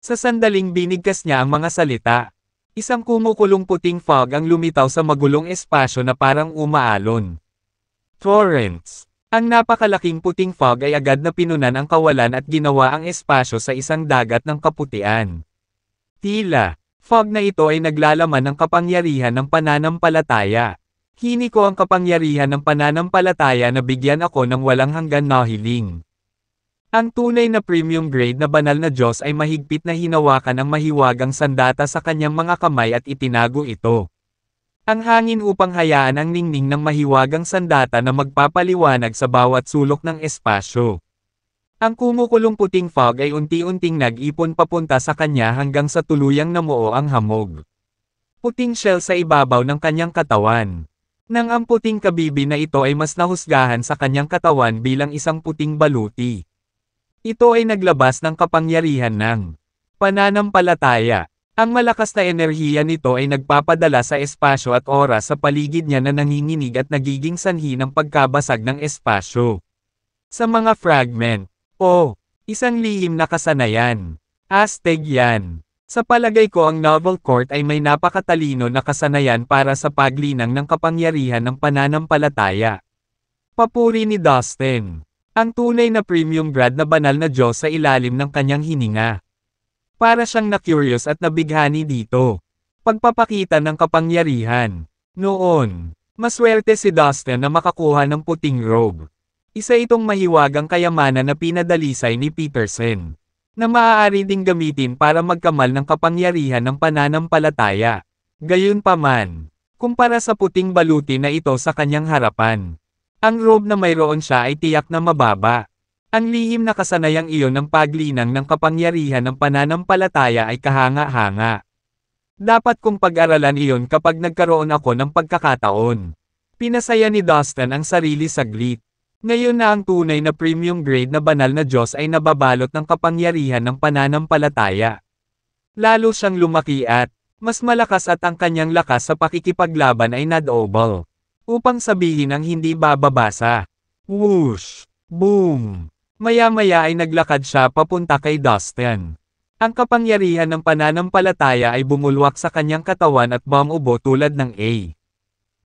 Sa sandaling binigkas niya ang mga salita. Isang kumukulong puting fog ang lumitaw sa magulong espasyo na parang umaalon. Torrents. Ang napakalaking puting fog ay agad na pinunan ang kawalan at ginawa ang espasyo sa isang dagat ng kaputian. Tila, fog na ito ay naglalaman ng kapangyarihan ng pananampalataya. Hiniko ang kapangyarihan ng pananampalataya na bigyan ako ng walang hanggan na hiling. Ang tunay na premium grade na banal na Diyos ay mahigpit na hinawakan ang mahiwagang sandata sa kanyang mga kamay at itinago ito. Ang hangin upang hayaan ang ningning ng mahiwagang sandata na magpapaliwanag sa bawat sulok ng espasyo. Ang kumukulong puting fog ay unti-unting nag-ipon papunta sa kanya hanggang sa tuluyang namuo ang hamog. Puting shell sa ibabaw ng kanyang katawan. Nang ang puting kabibi na ito ay mas nahusgahan sa kanyang katawan bilang isang puting baluti. Ito ay naglabas ng kapangyarihan ng pananampalataya. Ang malakas na enerhiya nito ay nagpapadala sa espasyo at oras sa paligid niya na nanginginig at nagiging sanhi ng pagkabasag ng espasyo. Sa mga fragment, isang lihim na kasanayan. Astig yan. Sa palagay ko ang novel court ay may napakatalino na kasanayan para sa paglinang ng kapangyarihan ng pananampalataya. Papuri ni Dustin. Ang tunay na premium grade na banal na Diyos sa ilalim ng kanyang hininga. Para siyang na-curious at nabighani dito. Pagpapakita ng kapangyarihan. Noon, maswerte si Dustin na makakuha ng puting robe. Isa itong mahiwagang kayamanan na pinadalisay ni Peterson, na maaari ding gamitin para magkamal ng kapangyarihan ng pananampalataya. Gayunpaman, kumpara sa puting baluti na ito sa kanyang harapan, ang robe na mayroon siya ay tiyak na mababa. Ang lihim na kasanayang iyon ng paglinang ng kapangyarihan ng pananampalataya ay kahanga-hanga. Dapat kong pag-aralan iyon kapag nagkaroon ako ng pagkakataon. Pinasaya ni Dustin ang sarili saglit. Ngayon na ang tunay na premium grade na banal na Diyos ay nababalot ng kapangyarihan ng pananampalataya. Lalo siyang lumaki at, mas malakas at ang kanyang lakas sa pakikipaglaban ay nadouble. Upang sabihin ang hindi bababasa. Whoosh! Boom! Maya-maya ay naglakad siya papunta kay Dustin. Ang kapangyarihan ng pananampalataya ay bumulwak sa kanyang katawan at bumubo tulad ng A.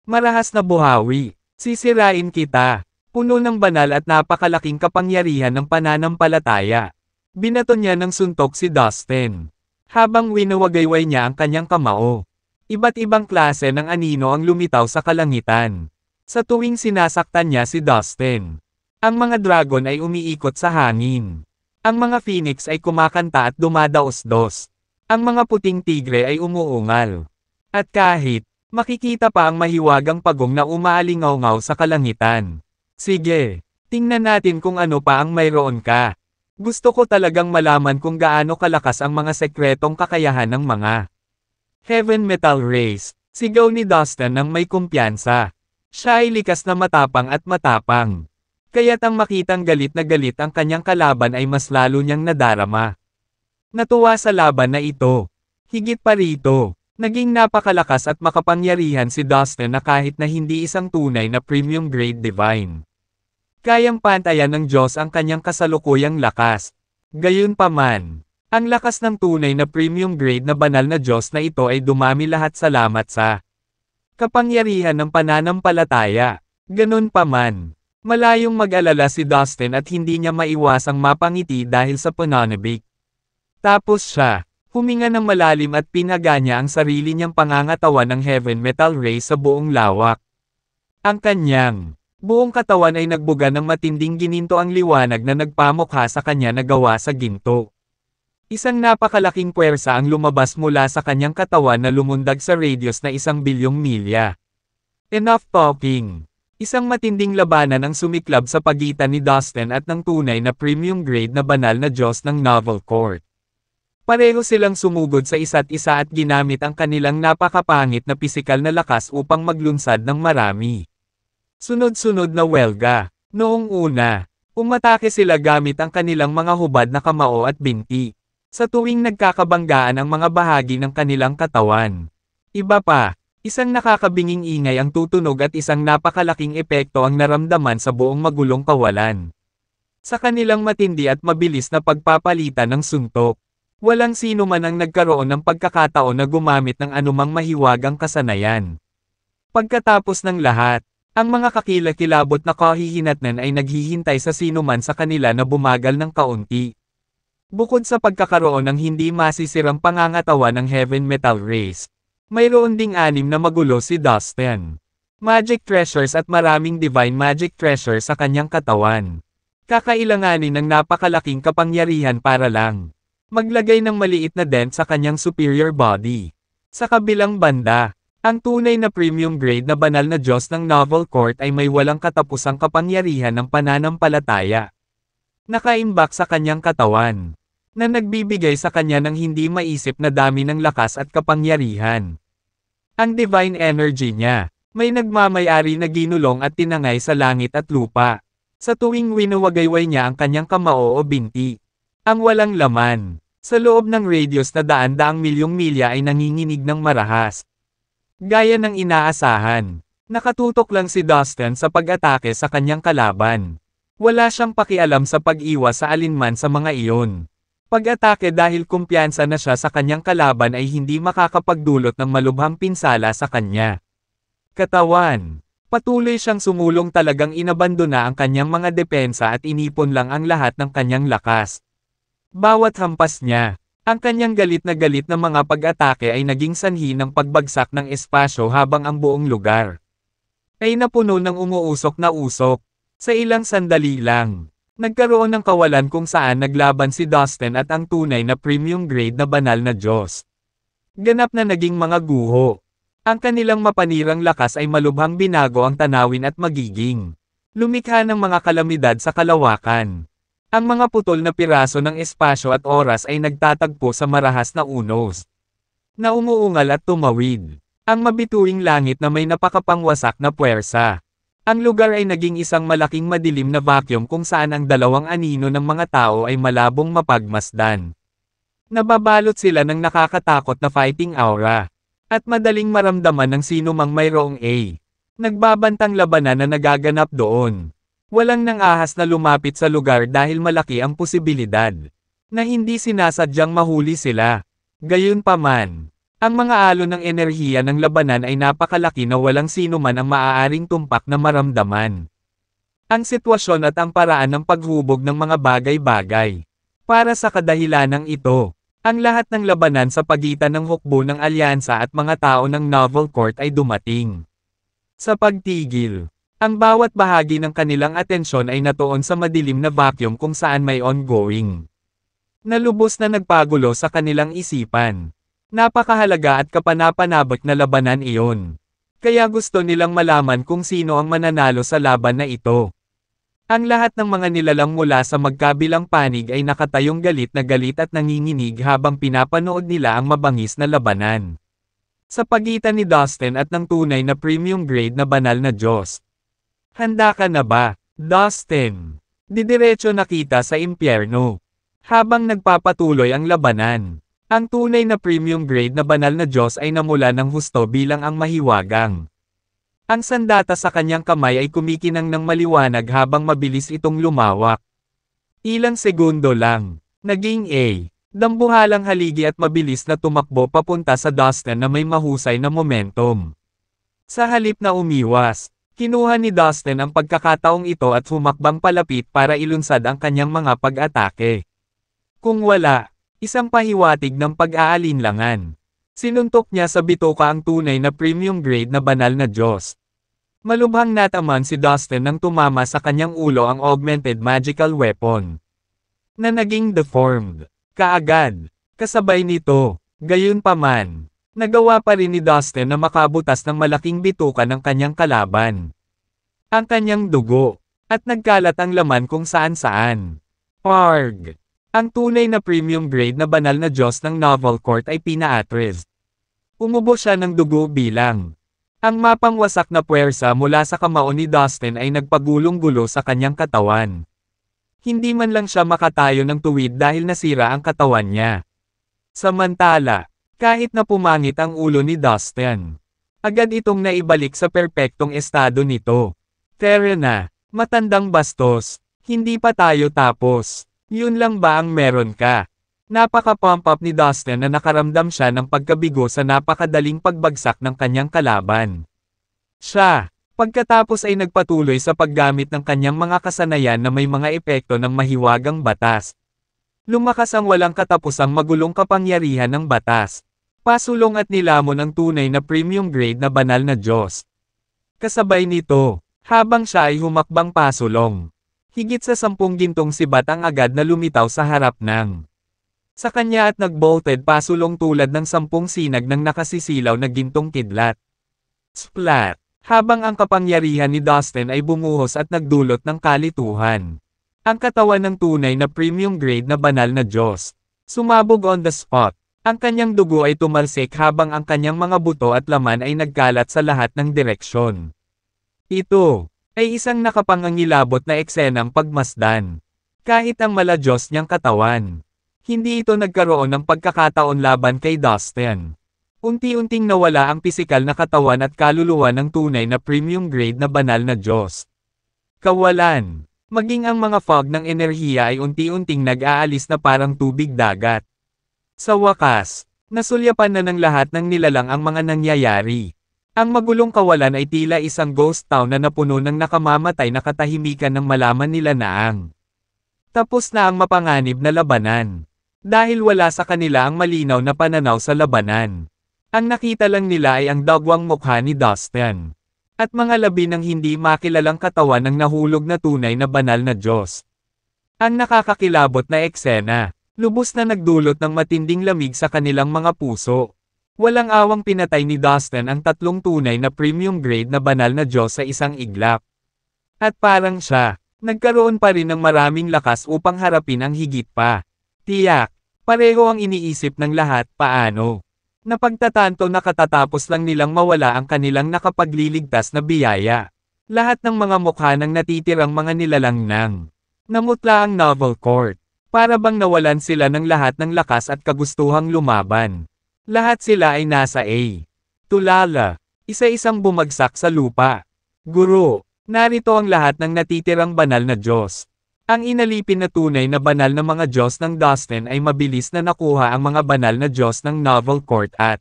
Marahas na buhawi. Sisirain kita. Puno ng banal at napakalaking kapangyarihan ng pananampalataya. Binato niya ng suntok si Dustin. Habang winawagayway niya ang kanyang kamao. Iba't ibang klase ng anino ang lumitaw sa kalangitan. Sa tuwing sinasaktan niya si Dustin, ang mga dragon ay umiikot sa hangin. Ang mga phoenix ay kumakanta at dumadaos-dos. Ang mga puting tigre ay umuungal. At kahit, makikita pa ang mahiwagang pagong na umaalingaw-ngaw sa kalangitan. Sige, tingnan natin kung ano pa ang mayroon ka. Gusto ko talagang malaman kung gaano kalakas ang mga sekretong kakayahan ng mga Heaven Metal Race. Sigaw ni Dustin ng may kumpiyansa. Siya ay likas na matapang at matapang. Kaya't ang makitang galit na galit ang kanyang kalaban ay mas lalo niyang nadarama. Natuwa sa laban na ito. Higit pa rito, naging napakalakas at makapangyarihan si Dustin na kahit na hindi isang tunay na premium grade divine. Kayang pantayan ng Diyos ang kanyang kasalukuyang lakas. Gayunpaman, ang lakas ng tunay na premium grade na banal na Diyos na ito ay dumami lahat salamat sa kapangyarihan ng pananampalataya. Ganun pa man. Malayong mag-alala si Dustin at hindi niya maiwasang mapangiti dahil sa pananabik. Tapos siya, huminga ng malalim at pinaga niya ang sarili niyang pangangatawan ng Heaven Metal Ray sa buong lawak. Ang kanyang buong katawan ay nagbuga ng matinding gininto ang liwanag na nagpamukha sa kanya na gawa sa ginto. Isang napakalaking puwersa ang lumabas mula sa kanyang katawan na lumundag sa radius na 1 bilyong milya. Enough talking. Isang matinding labanan ang sumiklab sa pagitan ni Dustin at ng tunay na premium grade na banal na Diyos ng Novel Court. Pareho silang sumugod sa isa't isa at ginamit ang kanilang napakapangit na pisikal na lakas upang maglunsad ng marami. Sunod-sunod na welga. Noong una, umatake sila gamit ang kanilang mga hubad na kamao at binti. Sa tuwing nagkakabanggaan ang mga bahagi ng kanilang katawan. Iba pa. Isang nakakabinging ingay ang tutunog at isang napakalaking epekto ang naramdaman sa buong magulong kawalan. Sa kanilang matindi at mabilis na pagpapalitan ng suntok, walang sino man ang nagkaroon ng pagkakataon na gumamit ng anumang mahiwagang kasanayan. Pagkatapos ng lahat, ang mga kakilakilabot na kahihinatnan ay naghihintay sa sino man sa kanila na bumagal ng kaunti. Bukod sa pagkakaroon ng hindi masisirang pangangatawan ng Heaven Metal Race, mayroon ding 6 na magulo si Dustin. Magic treasures at maraming divine magic treasures sa kanyang katawan. Kakailanganin ng napakalaking kapangyarihan para lang maglagay ng maliit na dent sa kanyang superior body. Sa kabilang banda, ang tunay na premium grade na banal na Diyos ng Novel Court ay may walang katapusang kapangyarihan ng pananampalataya. Nakaimbak sa kanyang katawan, na nagbibigay sa kanya ng hindi maisip na dami ng lakas at kapangyarihan. Ang divine energy niya, may nagmamayari na ginulong at tinangay sa langit at lupa. Sa tuwing winuwagayway niya ang kanyang kamao o binti, ang walang laman, sa loob ng radius na daan-daang milyong milya ay nanginginig ng marahas. Gaya ng inaasahan, nakatutok lang si Dustin sa pag-atake sa kanyang kalaban. Wala siyang pakialam sa pag-iwas sa alinman sa mga iyon. Pag-atake dahil kumpiyansa na siya sa kanyang kalaban ay hindi makakapagdulot ng malubhang pinsala sa kanya. Katawan. Patuloy siyang sumulong, talagang inabandona ang kanyang mga depensa at inipon lang ang lahat ng kanyang lakas. Bawat hampas niya, ang kanyang galit na mga pag-atake ay naging sanhi ng pagbagsak ng espasyo habang ang buong lugar ay napuno ng umuusok na usok. Sa ilang sandali lang, nagkaroon ng kawalan kung saan naglaban si Dustin at ang tunay na premium grade na banal na Diyos. Ganap na naging mga guho. Ang kanilang mapanirang lakas ay malubhang binago ang tanawin at magiging lumikha ng mga kalamidad sa kalawakan. Ang mga putol na piraso ng espasyo at oras ay nagtatagpo sa marahas na unos na umuungal at tumawid. Ang mabituing langit na may napakapangwasak na puwersa. Ang lugar ay naging isang malaking madilim na vacuum kung saan ang dalawang anino ng mga tao ay malabong mapagmasdan. Nababalot sila ng nakakatakot na fighting aura. At madaling maramdaman ng sino mang mayroong nagbabantang labanan na nagaganap doon. Walang nang ahas na lumapit sa lugar dahil malaki ang posibilidad na hindi sinasadyang mahuli sila. Gayunpaman, ang mga alon ng enerhiya ng labanan ay napakalaki na walang sino man ang maaaring tumpak na maramdaman ang sitwasyon at ang paraan ng paghubog ng mga bagay-bagay. Para sa kadahilanang ito, ang lahat ng labanan sa pagitan ng hukbo ng alyansa at mga tao ng Novel Court ay dumating sa pagtigil. Ang bawat bahagi ng kanilang atensyon ay natuon sa madilim na vacuum kung saan may ongoing na lubos na nagpagulo sa kanilang isipan. Napakahalaga at kapanapanabik na labanan iyon. Kaya gusto nilang malaman kung sino ang mananalo sa laban na ito. Ang lahat ng mga nilalang mula sa magkabilang panig ay nakatayong galit at nanginginig habang pinapanood nila ang mabangis na labanan sa pagitan ni Dustin at ng tunay na premium grade na banal na Diyos. Handa ka na ba, Dustin? Didiretso na kita sa impyerno. Habang nagpapatuloy ang labanan, ang tunay na premium grade na banal na Diyos ay namula ng husto bilang ang mahiwagang. Ang sandata sa kanyang kamay ay kumikinang ng maliwanag habang mabilis itong lumawak. Ilang segundo lang, naging dambuhalang haligi at mabilis na tumakbo papunta sa Dustin na may mahusay na momentum. Sa halip na umiwas, kinuha ni Dustin ang pagkakataong ito at humakbang palapit para ilunsad ang kanyang mga pag-atake. Kung wala, isang pahiwatig ng pag-aalinlangan. Sinuntok niya sa bituka ang tunay na premium grade na banal na Diyos. Malubhang nataman si Dustin nang tumama sa kanyang ulo ang augmented magical weapon na naging deformed. Kaagad, kasabay nito, gayunpaman, nagawa pa rin ni Dustin na makabutas ng malaking bituka ng kanyang kalaban. Ang kanyang dugo, at nagkalat ang laman kung saan-saan. Arg! Ang tunay na premium grade na banal na Diyos ng Novel Court ay pinaatris. Umubo siya ng dugo bilang ang mapangwasak na puwersa mula sa kamao ni Dustin ay nagpagulong-gulo sa kanyang katawan. Hindi man lang siya makatayo ng tuwid dahil nasira ang katawan niya. Samantala, kahit na pumangit ang ulo ni Dustin, agad itong naibalik sa perpektong estado nito. Tara na, matandang bastos, hindi pa tayo tapos. Yun lang ba ang meron ka? Napaka-pump up ni Dustin na nakaramdam siya ng pagkabigo sa napakadaling pagbagsak ng kanyang kalaban. Siya, pagkatapos ay nagpatuloy sa paggamit ng kanyang mga kasanayan na may mga epekto ng mahiwagang batas. Lumakas ang walang katapusang magulong kapangyarihan ng batas. Pasulong at nilamon ang tunay na premium grade na banal na Diyos. Kasabay nito, habang siya ay humakbang pasulong, higit sa 10 gintong sibat ang agad na lumitaw sa harap ng sa kanya at nagbolted pasulong tulad ng 10 sinag ng nakasisilaw na gintong kidlat. Splat! Habang ang kapangyarihan ni Dustin ay bumuhos at nagdulot ng kalituhan. Ang katawan ng tunay na premium grade na banal na Diyos sumabog on the spot. Ang kanyang dugo ay tumalsik habang ang kanyang mga buto at laman ay nagkalat sa lahat ng direksyon. Ito ay isang nakapangangilabot na eksenang pagmasdan. Kahit ang mala-Diyos niyang katawan, hindi ito nagkaroon ng pagkakataon laban kay Dustin. Unti-unting nawala ang pisikal na katawan at kaluluwa ng tunay na premium grade na banal na Diyos. Kawalan. Maging ang mga fog ng enerhiya ay unti-unting nag-aalis na parang tubig dagat. Sa wakas, nasulyapan na ng lahat ng nilalang ang mga nangyayari. Ang magulong kawalan ay tila isang ghost town na napuno ng nakamamatay na katahimikan nang malaman nila na tapos na ang mapanganib na labanan. Dahil wala sa kanila ang malinaw na pananaw sa labanan. Ang nakita lang nila ay ang dagwang mukha ni Dustin. At mga labi ng hindi makilalang katawan ng nahulog na tunay na banal na Diyos. Ang nakakakilabot na eksena, lubos na nagdulot ng matinding lamig sa kanilang mga puso. Walang awang pinatay ni Dustin ang tatlong tunay na premium grade na banal na Diyos sa isang iglap. At parang siya, nagkaroon pa rin ng maraming lakas upang harapin ang higit pa. Tiyak, pareho ang iniisip ng lahat, paano? Napagtatanto na katatapos lang nilang mawala ang kanilang nakapagliligtas na biyaya. Lahat ng mga mukha ng natitirang mga nilalang namutla ang Novel Court. Para bang nawalan sila ng lahat ng lakas at kagustuhang lumaban. Lahat sila ay nasa tulala. Isa-isang bumagsak sa lupa. Guro, narito ang lahat ng natitirang banal na Diyos. Ang inalipin na tunay na banal na mga Diyos ng Dustin ay mabilis na nakuha ang mga banal na Diyos ng Novel Court at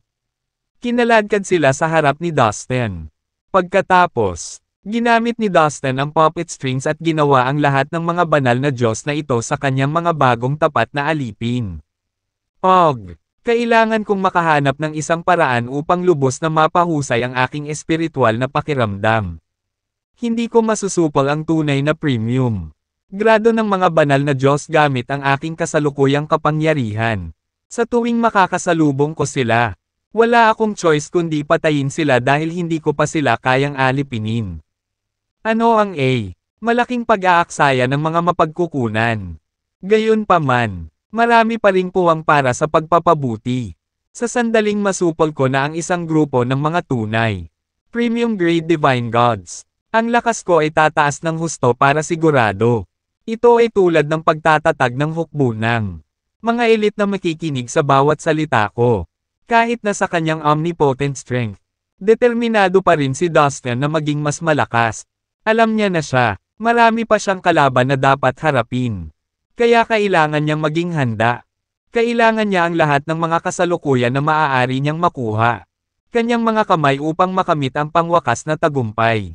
kinaladkad sila sa harap ni Dustin. Pagkatapos, ginamit ni Dustin ang puppet strings at ginawa ang lahat ng mga banal na Diyos na ito sa kanyang mga bagong tapat na alipin. Kailangan kong makahanap ng isang paraan upang lubos na mapahusay ang aking espiritual na pakiramdam. Hindi ko masusupol ang tunay na premium grado ng mga banal na Diyos gamit ang aking kasalukuyang kapangyarihan. Sa tuwing makakasalubong ko sila, wala akong choice kundi patayin sila dahil hindi ko pa sila kayang alipinin. Ano ang malaking pag-aaksaya ng mga mapagkukunan. Gayunpaman, marami pa ring puwang para sa pagpapabuti. Sa sandaling masupol ko na ang isang grupo ng mga tunay premium grade divine gods. Ang lakas ko ay tataas ng husto para sigurado. Ito ay tulad ng pagtatatag ng hukbo ng mga elite na makikinig sa bawat salita ko. Kahit na sa kanyang omnipotent strength, determinado pa rin si Dustin na maging mas malakas. Alam niya na siya, marami pa siyang kalaban na dapat harapin. Kaya kailangan niyang maging handa. Kailangan niya ang lahat ng mga kasalukuyan na maaari niyang makuha. Kanyang mga kamay upang makamit ang pangwakas na tagumpay.